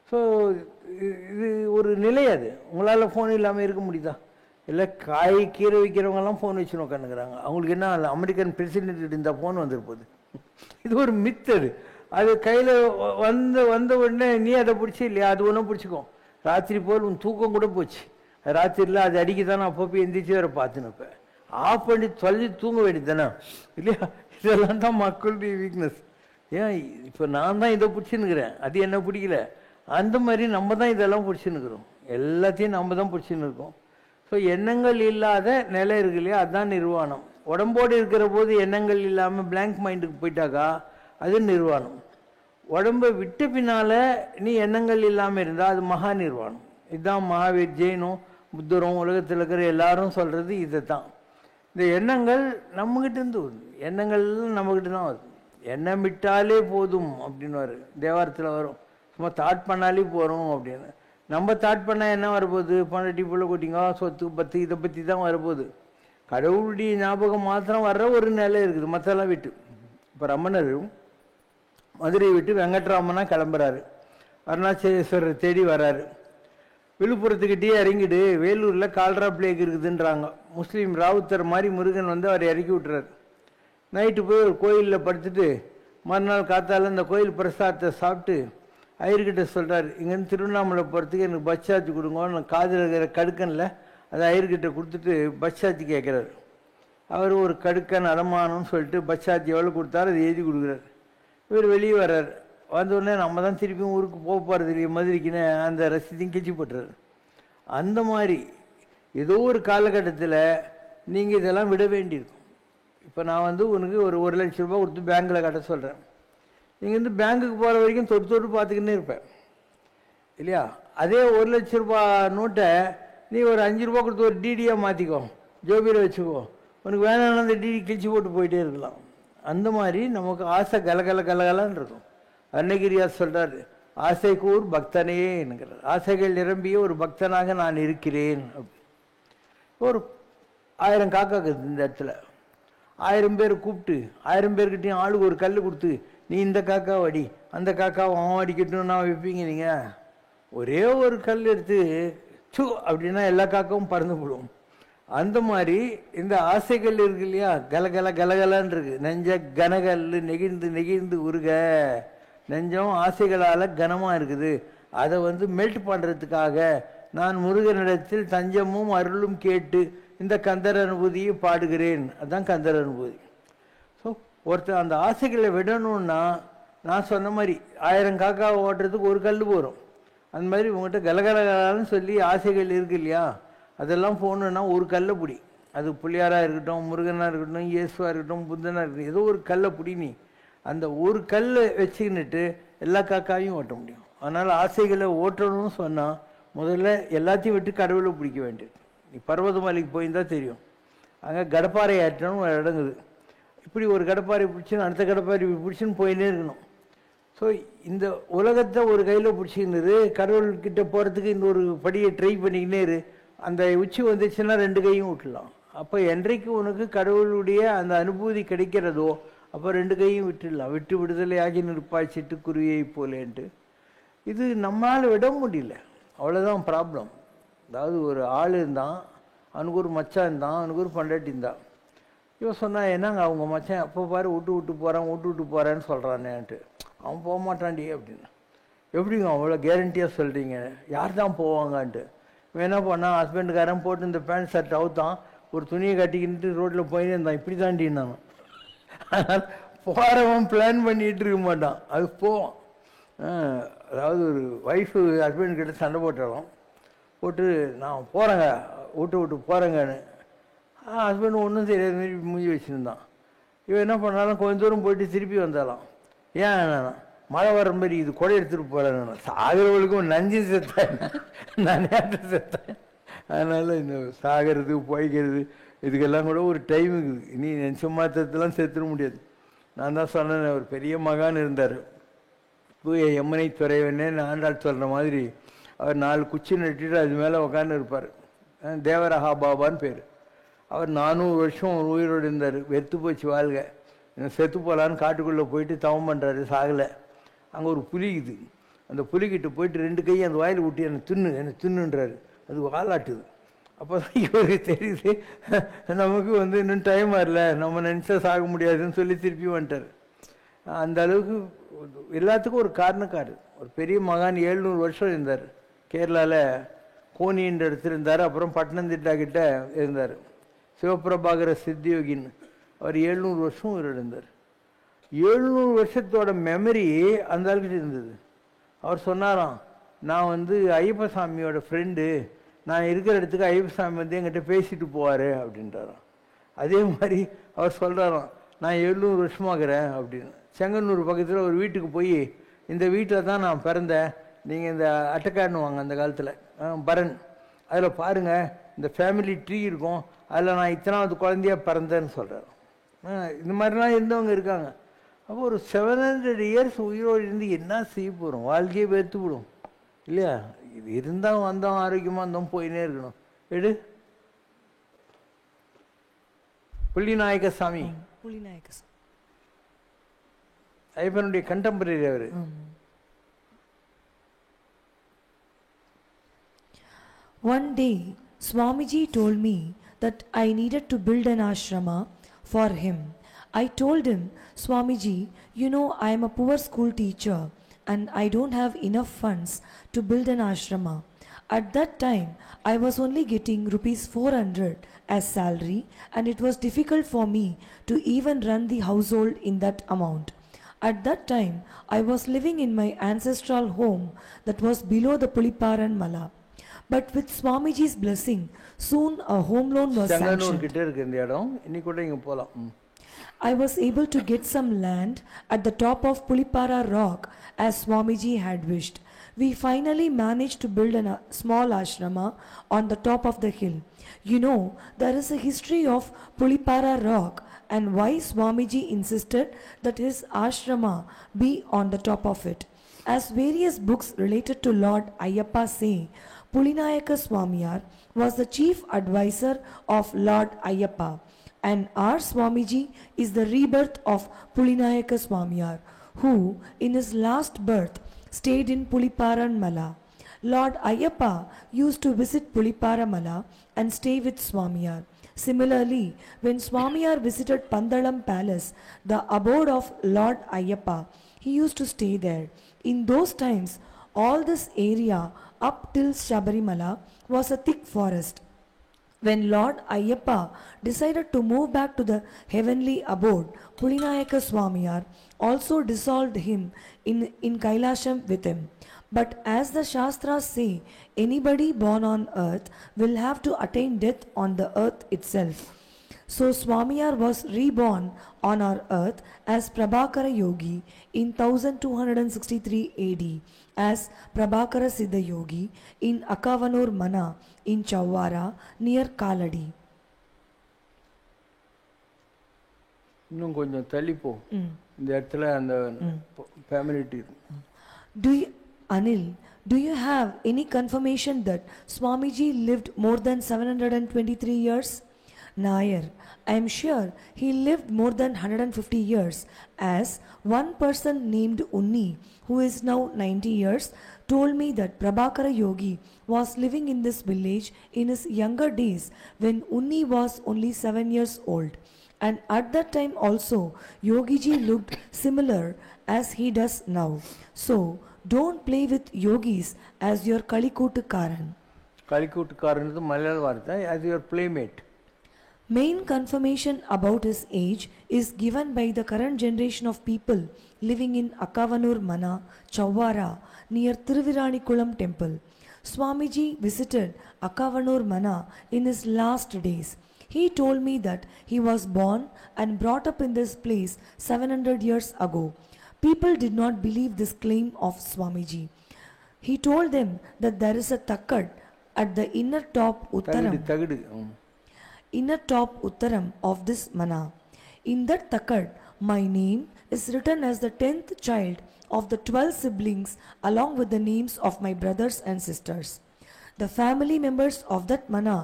ஸோ இது ஒரு நிலை. அது உங்களால் ஃபோன் இல்லாமல் இருக்க முடியுதா? இல்லை, காய் கீரை விற்கிறவங்கெல்லாம் ஃபோன் வச்சுன்னு உட்காந்துக்கிறாங்க. அவங்களுக்கு என்ன அமெரிக்கன் பிரசிடென்ட் இந்த ஃபோன் வந்துருப்போது. இது ஒரு மித்து. அது கையில் வந்த உடனே நீ அதை பிடிச்சி இல்லையா, அது ஒன்றும் பிடிச்சிக்கும். ராத்திரி போல் உன் தூக்கம் கூட போச்சு. ராத்திரியில் அது அடிக்க தானே அப்பப்போ எந்திரிச்சு வேறு பார்த்துன்னு இப்போ ஆஃப் பண்ணி தொலைஞ்சி தூங்க வேண்டியது தானே இல்லையா. இதெல்லாம் தான் மக்களுடைய வீக்னஸ். ஏன் இப்போ நான் தான் இதை பிடிச்சின்னுக்கிறேன், அது என்ன பிடிக்கல. அந்த மாதிரி நம்ம தான் இதெல்லாம் பிடிச்சின்னுக்கிறோம், எல்லாத்தையும் நம்ம தான் பிடிச்சின்னு இருக்கோம். ஸோ எண்ணங்கள் இல்லாத நிலை இருக்கு இல்லையா, அதுதான் நிர்வாணம். உடம்போடு இருக்கிற போது எண்ணங்கள் இல்லாமல் blank மைண்டுக்கு போயிட்டாக்கா அது நிர்வாணம். உடம்பை விட்ட பின்னால் நீ எண்ணங்கள் இல்லாமல் இருந்தால் அது மகா நிர்வாணம். இதுதான் மகாவீர், ஜெயினும், புத்தரும், உலகத்தில் இருக்கிற எல்லாரும் சொல்கிறது இதை தான். இந்த எண்ணங்கள் நம்மகிட்ட இருந்து வருது, எண்ணங்கள் நம்மகிட்ட தான் வருது. எண்ணம் விட்டாலே போதும் அப்படின்னு வரும், தேவாரத்தில் வரும். சும்மா தாட் பண்ணாலே போகிறோம் அப்படின்னு. நம்ம தாட் பண்ணால் என்ன வரப்போகுது? பொண்டாட்டி புள்ள குட்டிங்க, சொத்து பத்து, இதை பற்றி தான் வரப்போகுது. கடவுளுடைய ஞாபகம் மாத்திரம் வர்ற ஒரு நிலை இருக்குது, மற்றெல்லாம் விட்டு. இப்போ ரமணர் மதுரையை விட்டு வெங்கட்ராமனா கிளம்புறாரு, அருணாச்சலேஸ்வரர் தேடி வராரு. விழுப்புரத்துக்கிட்டே இறங்கிட்டு வேலூரில் கால்ரா பிளேக் இருக்குதுன்றாங்க. முஸ்லீம் ராவுத்தர் மாதிரி முருகன் வந்து அவர் இறக்கி விட்டுறாரு. நைட்டு போய் ஒரு கோயிலில் படுத்துட்டு மறுநாள் காத்தால இந்த கோயில் பிரசாதத்தை சாப்பிட்டு ஐயர்கிட்ட சொல்கிறார், இங்கேருந்து திருவண்ணாமலை போகிறதுக்கு எனக்கு பஸ் சார்ஜ் கொடுங்க. காதில் இருக்கிற கடுக்கனில் அதை ஐயர்கிட்ட கொடுத்துட்டு பஸ் சார்ஜ் கேட்குறாரு. அவர் ஒரு கடுக்கன் அடமானம்னு சொல்லிட்டு பஸ் சார்ஜ் எவ்வளோ கொடுத்தாரு அதை எழுதி கொடுக்குறாரு. இவர் வெளியே வர்றார். வந்தோடனே நம்ம தான் திருப்பியும் ஊருக்கு போக போகிறது இல்லையா மதுரைக்குன்னு அந்த ரசீதையும் கிழிச்சு போட்டுறாரு. அந்த மாதிரி ஏதோ ஒரு காலகட்டத்தில் நீங்கள் இதெல்லாம் விட வேண்டியிருக்கும். இப்போ நான் வந்து உனக்கு ஒரு 1 லட்ச ரூபா கொடுத்து பேங்க்கில் கட்ட சொல்கிறேன். நீங்கள் வந்து பேங்க்குக்கு போகிற வரைக்கும் தொட்டு தொட்டு பார்த்துக்கின்னே இருப்பேன் இல்லையா? அதே 1 லட்ச ரூபா நோட்டை நீ ஒரு 5 ரூபா கொடுத்து ஒரு டிடியாக மாற்றிக்கோ, ஜோபியில் வச்சுக்கோ, உனக்கு வேணாலும் அந்த டிடி கிழிச்சு போட்டு போயிட்டே இருக்கலாம். அந்த மாதிரி நமக்கு ஆசை கலகலன்னு இருக்கும். அருணகிரியார் சொல்கிறார், ஆசைக்கூர் பக்தனே என்கிறார். ஆசைகள் நிரம்பிய ஒரு பக்தனாக நான் இருக்கிறேன். ஒரு 1000 காக்கா இருக்குது இந்த இடத்துல. 1000 பேர் கூப்பிட்டு 1000 பேர்கிட்டையும் ஆளுக்கு ஒரு கல் கொடுத்து நீ இந்த காக்கா அடி, அந்த காக்காவை அவன் அடிக்கட்டும் நான் வைப்பீங்க. நீங்கள் ஒரே ஒரு கல் எடுத்து சு அப்படின்னா எல்லா காக்காவும் பறந்து போடும். அந்த மாதிரி இந்த ஆசைகள் இருக்கு இல்லையா, கலகலன்னு இருக்கு. நெஞ்ச கனகல் நெகிழ்ந்து நெகிழ்ந்து உருக, நெஞ்சம் ஆசைகளால் கனமாக இருக்குது. அதை வந்து மெல்ட் பண்ணுறதுக்காக நான் முருகனிடத்தில் தஞ்சமும் அருளும் கேட்டு இந்த கந்தர் அனுபூதியை பாடுகிறேன். அதுதான் கந்தர் அனுபூதி. ஸோ ஒருத்தர் அந்த ஆசைகளை விடணும்னா நான் சொன்ன மாதிரி 1000 காக்காவை ஓட்டுறதுக்கு ஒரு கல் போகிறோம். அந்த மாதிரி உங்கள்கிட்ட கலகலன்னு சொல்லி ஆசைகள் இருக்கு இல்லையா, அதெல்லாம் போகணுன்னா ஒரு கல்லை பிடி. அது பிள்ளையாராக இருக்கட்டும், முருகனாக இருக்கட்டும், இயேசுவாக இருக்கட்டும், புத்தனாக இருக்கட்டும், ஏதோ ஒரு கல்லை பிடி. நீ அந்த ஒரு கல்லை வச்சுக்கின்னுட்டு எல்லா காக்காவையும் ஓட்ட முடியும். அதனால் ஆசைகளை ஓட்டணும்னு சொன்னால் முதல்ல எல்லாத்தையும் விட்டு கடவுளை பிடிக்க வேண்டியது. நீ பர்வதமலைக்கு போயிருந்தால் தெரியும், அங்கே கடப்பாறை ஏற்றணும் ஒரு இடங்குது. இப்படி ஒரு கடப்பாறை பிடிச்சின்னு அடுத்த கடப்பாறை பிடிச்சின்னு போயின்னே இருக்கணும். ஸோ இந்த உலகத்தை ஒரு கையில் பிடிச்சிக்கினது, கடவுள்கிட்ட போகிறதுக்கு இன்னொரு படியை ட்ரை பண்ணிக்கினே இரு. அந்த உச்சி வந்துச்சுன்னா 2 கையும் விட்டுடலாம். அப்போ என்றைக்கு உனக்கு கடவுளுடைய அந்த அனுபூதி கிடைக்கிறதோ அப்போ 2 கையும் விட்டுடலாம். விட்டு விடுதலையாகி நிற்பாய் சிட்டுக்குருவியை போலேன்ட்டு. இது நம்மளால் விட முடியல, அவ்வளோதான் ப்ராப்ளம். அதாவது ஒரு ஆள் இருந்தான், அவனுக்கு ஒரு மச்சான் இருந்தான், அவனுக்கு ஒரு பொண்டாட்டி இருந்தான். இவன் சொன்னான், என்னங்க அவங்க மச்சான் அப்போ பாரு விட்டு போகிறான்னு சொல்கிறானேன்ட்டு. அவன் போக மாட்டான்டி அப்படின்னு. எப்படிங்க அவ்வளோ கேரண்டியாக சொல்கிறீங்க, யார் தான் போவாங்கன்ட்டு. இவன் என்ன பண்ணான், ஹஸ்பண்டுக்காரன் போட்டு இந்த பேண்ட் ஷர்ட் அவுத்தான், ஒரு துணியை கட்டிக்கிட்டு ரோட்டில் போயின்னு இருந்தான். இப்படி தாண்டினான். ஆனால் போகிறவன் பிளான் பண்ணிகிட்டு இருக்க மாட்டான், அது போவான். அதாவது ஒரு ஒய்ஃபு ஹஸ்பண்ட்கிட்ட சண்டை போட்டாலும் போட்டு நான் போகிறேங்க விட்டு போகிறேங்கன்னு. ஹஸ்பண்ட் ஒன்றும் தெரியாத மாரி மூஞ்சி வச்சுருந்தான். இவன் என்ன பண்ணாலும் கொஞ்சம் தூரம் போயிட்டு திருப்பி வந்தாலாம். ஏன் மழை வர மாதிரி இது கொடை எடுத்துகிட்டு போகிறேன், சாகிறவளுக்கும் நஞ்சு செத்தேன், நான் நேரத்தை செத்தேன். அதனால் இந்த சாகிறது போய்க்கிறது இதுக்கெல்லாம் கூட ஒரு டைம் இருக்குது. நீ சும்மா செத்துலாம் செத்துட முடியாது. நான் தான் சொன்னேன், ஒரு பெரிய மகான் இருந்தார், தூய யமுனை துறைவனே ஆண்டாள் சொல்கிற மாதிரி. அவர் 4 குச்சி நட்டிட்டு அது மேலே உட்காந்து இருப்பார். தேவரஹா பாபான்னு பேர். அவர் 400 வருஷம் உயிரோடு இருந்தார். வெறுத்து போச்சு வாழ்க, செத்து போகலான்னு காட்டுக்குள்ளே போயிட்டு தவம் பண்ணுறாரு, சாகலை. அங்கே ஒரு புலி இது. அந்த புலிக்கிட்ட போயிட்டு 2 கையும் அந்த வாயில் விட்டு என்னை தின்னுன்றாரு. அது வாலாட்டுது. அப்போ தான் இவருக்கு தெரியுது நமக்கு வந்து இன்னும் டைம் வரல, நம்ம நினச்சா சாக முடியாதுன்னு சொல்லி திருப்பி வந்துட்டார். அந்த அளவுக்கு எல்லாத்துக்கும் ஒரு காரணக்காரு. ஒரு பெரிய மகான் 700 வருஷம் இருந்தார். கேரளாவில் கோனின்ற இடத்துல இருந்தார். அப்புறம் பட்டணந்திட்டா கிட்ட இருந்தார். சிவபிரபாகர சித்தியோகின்னு அவர் 700 வருஷம் இருந்தார். 700 வருஷத்தோட மெமரி அந்த அளவுக்கு இருந்தது. அவர் சொன்னாராம், நான் வந்து ஐயப்ப சாமியோட ஃப்ரெண்டு, நான் இருக்கிற இடத்துக்கு ஐயப்ப சாமி வந்து என்கிட்ட பேசிட்டு போவார் அப்படின்றாராம். அதே மாதிரி அவர் சொல்கிறாராம், நான் 700 வருஷமாகிறேன் அப்படின்னு. செங்கன்னூர் பக்கத்தில் ஒரு வீட்டுக்கு போய், இந்த வீட்டில் தான் நான் பிறந்தேன், நீங்கள் இந்த அட்டைக்காரனுவாங்க அந்த காலத்தில் பரன், அதில் பாருங்கள் இந்த ஃபேமிலி ட்ரீ இருக்கும், அதில் நான் இத்தனாவது குழந்தையாக பிறந்தேன்னு சொல்கிறார். இந்த மாதிரிலாம் இருந்தவங்க இருக்காங்க. அப்போ ஒரு 700 இயர்ஸ் உயிரோடு இருந்து என்ன செய்ய போகிறோம்? வாழ்க்கையே வெறுத்து விடும் இல்லையா? இது இருந்தால் வந்தோம், ஆரோக்கியமாக இருந்தோம், போயினே இருக்கணும். எடு புள்ளிநாயக சாமி, புலிநாயக்க சாமி. ஐயப்பனுடைய contemporary our. One day, Swamiji told me that I needed to build an ashrama for him. I told him, Swamiji, you know I am a poor school teacher and I don't have enough funds to build an ashrama. At that time, I was only getting rupees 400 as salary and it was difficult for me to even run the household in that amount. At that time, I was living in my ancestral home that was below the Puliparan Mala. But with Swamiji's blessing, soon a home loan was Chengannur sanctioned. கிட்டே இருக்கு இந்த இடம், இன்னைக்கு கூட இங்கே போகலாம். I was able to get some land at the top of Pulipara rock as Swamiji had wished. We finally managed to build a small ashrama on the top of the hill. You know, there is a history of Pulipara rock and why Swamiji insisted that his ashrama be on the top of it. As various books related to Lord Ayyappa say, Pulinayaka Swamiyar was the chief advisor of Lord Ayyappa. And our Swamiji is the rebirth of Pulinayaka Swamiyar, who in his last birth stayed in Puliparan Mala. Lord Ayyappa used to visit Pulipara Mala and stay with Swamiyar. Similarly, when Swamiyar visited Pandalam Palace, the abode of Lord Ayyappa, he used to stay there. In those times, all this area up till Shabarimala was a thick forest. When Lord Ayyappa decided to move back to the heavenly abode, Pulinayaka Swamiyar also dissolved him in Kailasham with him. But as the Shastras say, anybody born on earth will have to attain death on the earth itself. So Swamiyar was reborn on our earth as Prabhakara Yogi in 1263 AD, as Prabhakara Siddha Yogi in Akavanur Mana in Chawara near Kaladi. இன்னும் கொஞ்சம் தள்ளிப்போ, இந்த இடத்துல அந்த family tree. Anil, do you have any confirmation that Swamiji lived more than 723 years? Nair, I am sure he lived more than 150 years, as one person named Unni, who is now 90 years, told me that Prabhakara Yogi was living in this village in his younger days when Unni was only 7 years old. And at that time also, Yogiji looked similar as he does now. So, don't play with yogis as your Kalikootukaran. Kalikootukaran is Malayalam வார்த்தை, as your playmate. Main confirmation about his age is given by the current generation of people living in Akavanur Mana, Chawara, near Thiruviranikulam temple. Swamiji visited Akavanur Mana in his last days. He told me that he was born and brought up in this place 700 years ago. People did not believe this claim of Swamiji. He told them that there is a takkad at the inner top Uttaram of this mana. In that takkad, my name is written as the 10th child of the 12 siblings along with the names of my brothers and sisters. The family members of that mana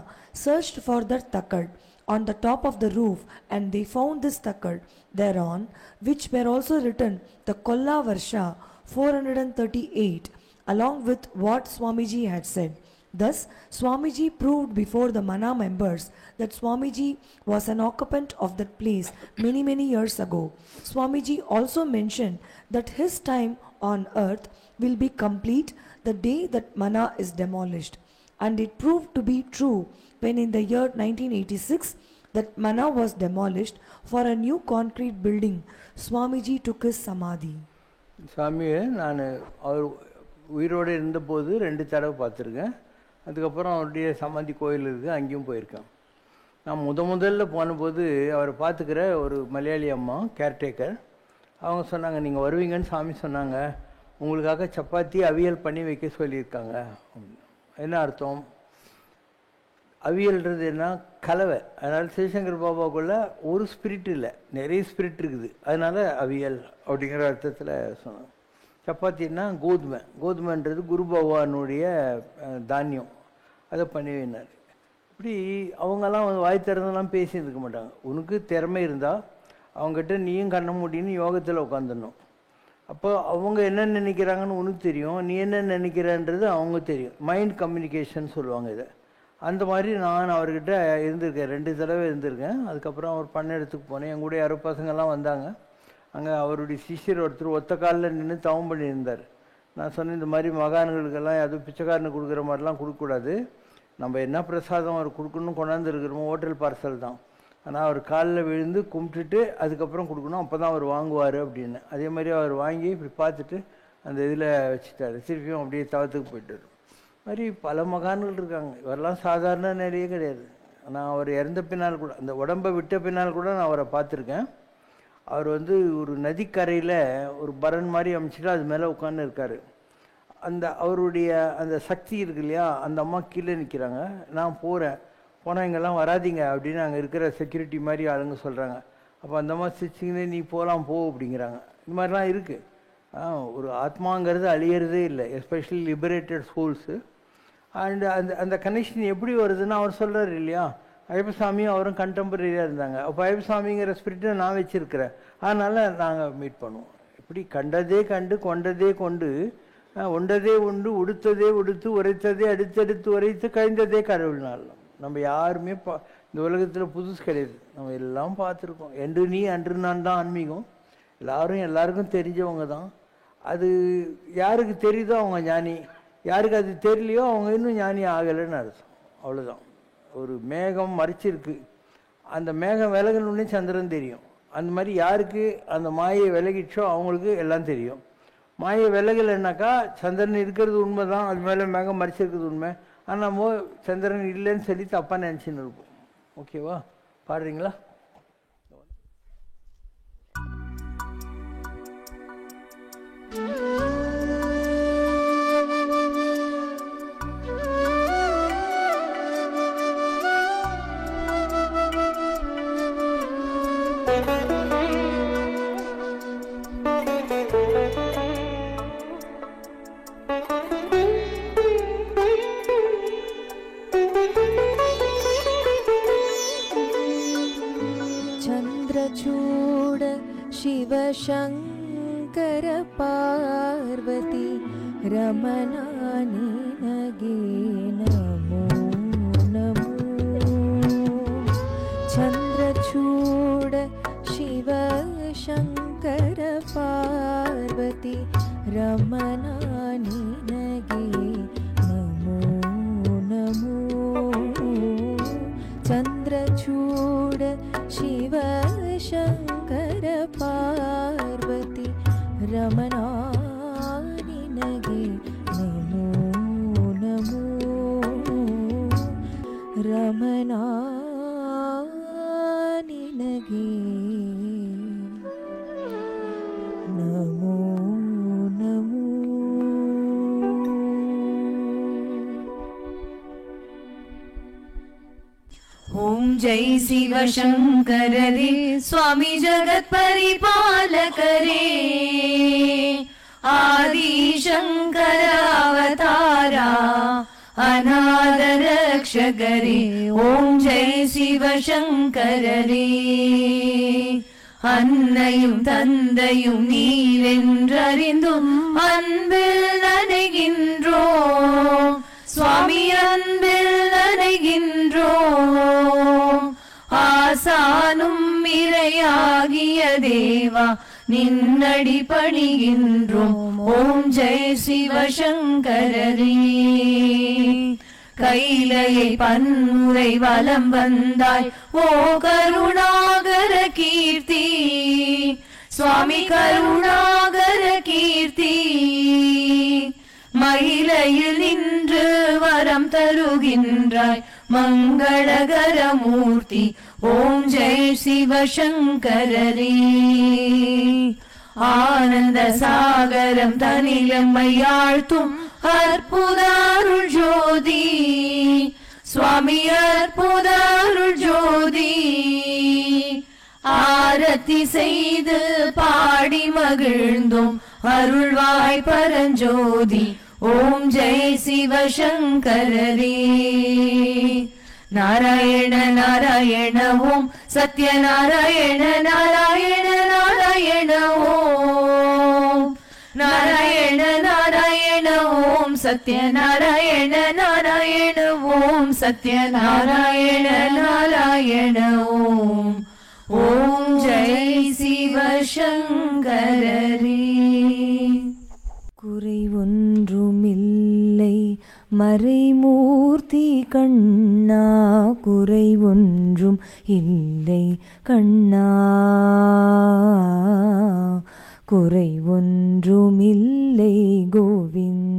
searched for that takkad on the top of the roof and they found this takkad thereon, which were also written the Kolla Varsha 438 along with what Swamiji had said. Thus, Swamiji proved before the Mana members that Swamiji was an occupant of that place many years ago. Swamiji also mentioned that his time on earth will be complete the day that Mana is demolished. And it proved to be true when in the year 1986 that Mana was demolished for a new concrete building. Swamiji took his samadhi. சாமியை நான் அவர் உயிரோடு இருந்தபோது 2 தடவை பார்த்துருக்கேன். அதுக்கப்புறம் அவருடைய சமாதி கோயில் இருக்குது, அங்கேயும் போயிருக்கேன். நான் முதல்ல போனபோது அவரை பார்த்துக்கிற ஒரு மலையாளி அம்மா கேர்டேக்கர், அவங்க சொன்னாங்க, நீங்கள் வருவீங்கன்னு சாமி சொன்னாங்க, உங்களுக்காக சப்பாத்தி அவியல் பண்ணி வைக்க சொல்லியிருக்காங்க. என்ன அர்த்தம்? அவியல்ன்றது என்ன? கலவை. அதனால் சிவசங்கர் பாபாவுக்குள்ள ஒரு ஸ்பிரிட் இல்லை, நிறைய ஸ்பிரிட் இருக்குது, அதனால் அவியல் அப்படிங்கிற அர்த்தத்தில் சொன்னாங்க. சப்பாத்தின்னா கோதுமைன்றது குரு பகவானுடைய தானியம், அதை பண்ணி வைனார். இப்படி அவங்கெல்லாம் வாய் திறந்தெல்லாம் பேசியிருக்க மாட்டாங்க. உனக்கு திறமை இருந்தால் அவங்ககிட்ட நீயும் கண்ண முடியும்னு யோகத்தில் உட்காந்துடணும். அப்போ அவங்க என்ன நினைக்கிறாங்கன்னு உனக்கு தெரியும், நீ என்ன நினைக்கிறன்றது அவங்க தெரியும். மைண்ட் கம்யூனிகேஷன் சொல்லுவாங்க இதை. அந்த மாதிரி நான் அவர்கிட்ட இருந்திருக்கேன், 2 தடவை இருந்திருக்கேன். அதுக்கப்புறம் அவர் பண்ண இடத்துக்கு போனேன். என் கூட யாரோ பசங்கள்லாம் வந்தாங்க. அங்கே அவருடைய சிஷ்யர் ஒருத்தர் ஒத்த காலில் நின்று தவம் பண்ணியிருந்தார். நான் சொன்னேன், இந்த மாதிரி மகான்களுக்கெல்லாம் அதுவும் பிச்சைக்காரனுக்கு கொடுக்குற மாதிரிலாம் கொடுக்கக்கூடாது, நம்ம என்ன பிரசாதம் அவர் கொடுக்கணும் கொண்டாந்து இருக்கிறோமோ ஹோட்டல் பார்சல் தான், ஆனால் அவர் காலில் விழுந்து கும்பிட்டுட்டு அதுக்கப்புறம் கொடுக்கணும், அப்போ தான் அவர் வாங்குவார் அப்படின்னு. அதே மாதிரி அவர் வாங்கி இப்படி பார்த்துட்டு அந்த இதில் வச்சுட்டார். திருப்பியும் அப்படியே தவத்துக்கு போயிட்டார். மாதிரி பல மகான்கள் இருக்காங்க. இவரெல்லாம் சாதாரண நிலையே கிடையாது. நான் அவர் இறந்த பின்னால் கூட, அந்த உடம்பை விட்ட பின்னால் கூட நான் அவரை பார்த்துருக்கேன். அவர் ஒரு நதிக்கரையில் ஒரு பரன் மாதிரி அமைச்சிட்டு அது மேலே உட்காந்து இருக்கார். அந்த அவருடைய அந்த சக்தி இருக்கு இல்லையா, அந்த அம்மா கீழே நிற்கிறாங்க. நான் போனால் இங்கெல்லாம் வராதிங்க அப்படின்னு அங்கே இருக்கிற செக்யூரிட்டி மாதிரி ஆளுங்க சொல்கிறாங்க. அப்போ அந்த அம்மா சிரிச்சிங்கன்னே, நீ போகலாம் போ அப்படிங்கிறாங்க. இந்த மாதிரிலாம் இருக்குது. ஒரு ஆத்மாங்கிறது அழியறதே இல்லை, எஸ்பெஷலி லிபரேட்டட் சோல்ஸு. அண்ட் அந்த கனெக்ஷன் எப்படி வருதுன்னு அவர் சொல்கிறார் இல்லையா. ஐயப்பசாமியும் அவரும் கண்டெம்பரரியாக இருந்தாங்க. அப்போ ஐயப்பசாமிங்கிற ஸ்பிரிட்டை நான் வச்சுருக்கிறேன், அதனால் நாங்கள் மீட் பண்ணுவோம். இப்படி கண்டதே கண்டு கொண்டதே கொண்டு ஒண்டதே உண்டு உடுத்ததே உடுத்து உரைத்ததே அடுத்தடுத்து உரைத்து கழிந்ததே கடவுள்னால். நம்ம யாருமே இந்த உலகத்தில் புதுசு கிடையாது, நம்ம எல்லாம் பார்த்துருக்கோம். என்று நீ அன்று நான் தான் ஆன்மீகம். எல்லாருக்கும் தெரிஞ்சவங்க தான். அது யாருக்கு தெரியுதோ அவங்க ஞானி, யாருக்கு அது தெரியலையோ அவங்க இன்னும் ஞானி ஆகலைன்னு அர்த்தம். அவ்வளோதான். ஒரு மேகம் மறைச்சிருக்கு, அந்த மேகம் விலகணுன்னே சந்திரன் தெரியும். அந்த மாதிரி யாருக்கு அந்த மாயை விலகிச்சோ அவங்களுக்கு எல்லாம் தெரியும். மாயை விலகலைன்னாக்கா சந்திரன் இருக்கிறது உண்மை தான், அது மேலே மேகம் மறைச்சிருக்கிறது உண்மை. ஆனால் நம்ம சந்திரன் இல்லைன்னு சொல்லி தப்பாக நினச்சின்னு இருப்போம். ஓகேவா? பாடுறீங்களா? चूड शिव शंकर पार्वती रमणानि नगे नमो नमो. चंद्रचूड शिव शंकर पार्वती रमणानि नगे नमो नमो. चंद्रचूड शिव शंकर पार्वती रमणानि नगे नमो नमो. रमणानि नगे नमो नमो. ओम जय शिव शंकर रे स्वामी जगत परिपालक रे. आदि शंकर अवतारा अनाथ रक्षक रे. ओम जय शिव शंकर रे. அன்னையும் தந்தையும் நீரென்றறிந்தும் அன்பில் நனைகின்றோம் சுவாமி, அன்பில் நனைகின்றோம். ஆசானும் இறையாகிய தேவா நின்னடி பணிகின்றோம். ஓம் ஜெய் சிவசங்கரரே. கைலையை பன்முறை வலம் வந்தாய் ஓ கருணாகர கீர்த்தி சுவாமி, கருணாகர கீர்த்தி. மயிலையில் நின்று வரம் தருகின்றாய் மங்களகரமூர்த்தி ஓம் ஜெய் சிவசங்கரரே. ஆனந்த சாகரம் தனிலம்மையாழ்த்தும் அற்புத அருள் ஜோதி சுவாமி அற்புத அருள் ஜோதி. ஆரத்தி செய்து பாடி மகிழ்ந்தோம் அருள்வாய் பரஞ்சோதி ஓம் ஜெய் சிவசங்கரரே. நாராயண நாராயண ஓம் சத்யநாராயண நாராயண நாராயண ஓம். நாராயண நாராயண ஓம் சத்யநாராயண நாராயண ஓம் சத்யநாராயண நாராயண ஓம். ஓம் ஜெய் சிவசங்கரரே. குறை ஒன்றுமில்லை மறைமூர்த்தி கண்ணா, குறை ஒன்றும் இல்லை கண்ணா, குறை ஒன்றுமில்லை கோவிந்தா.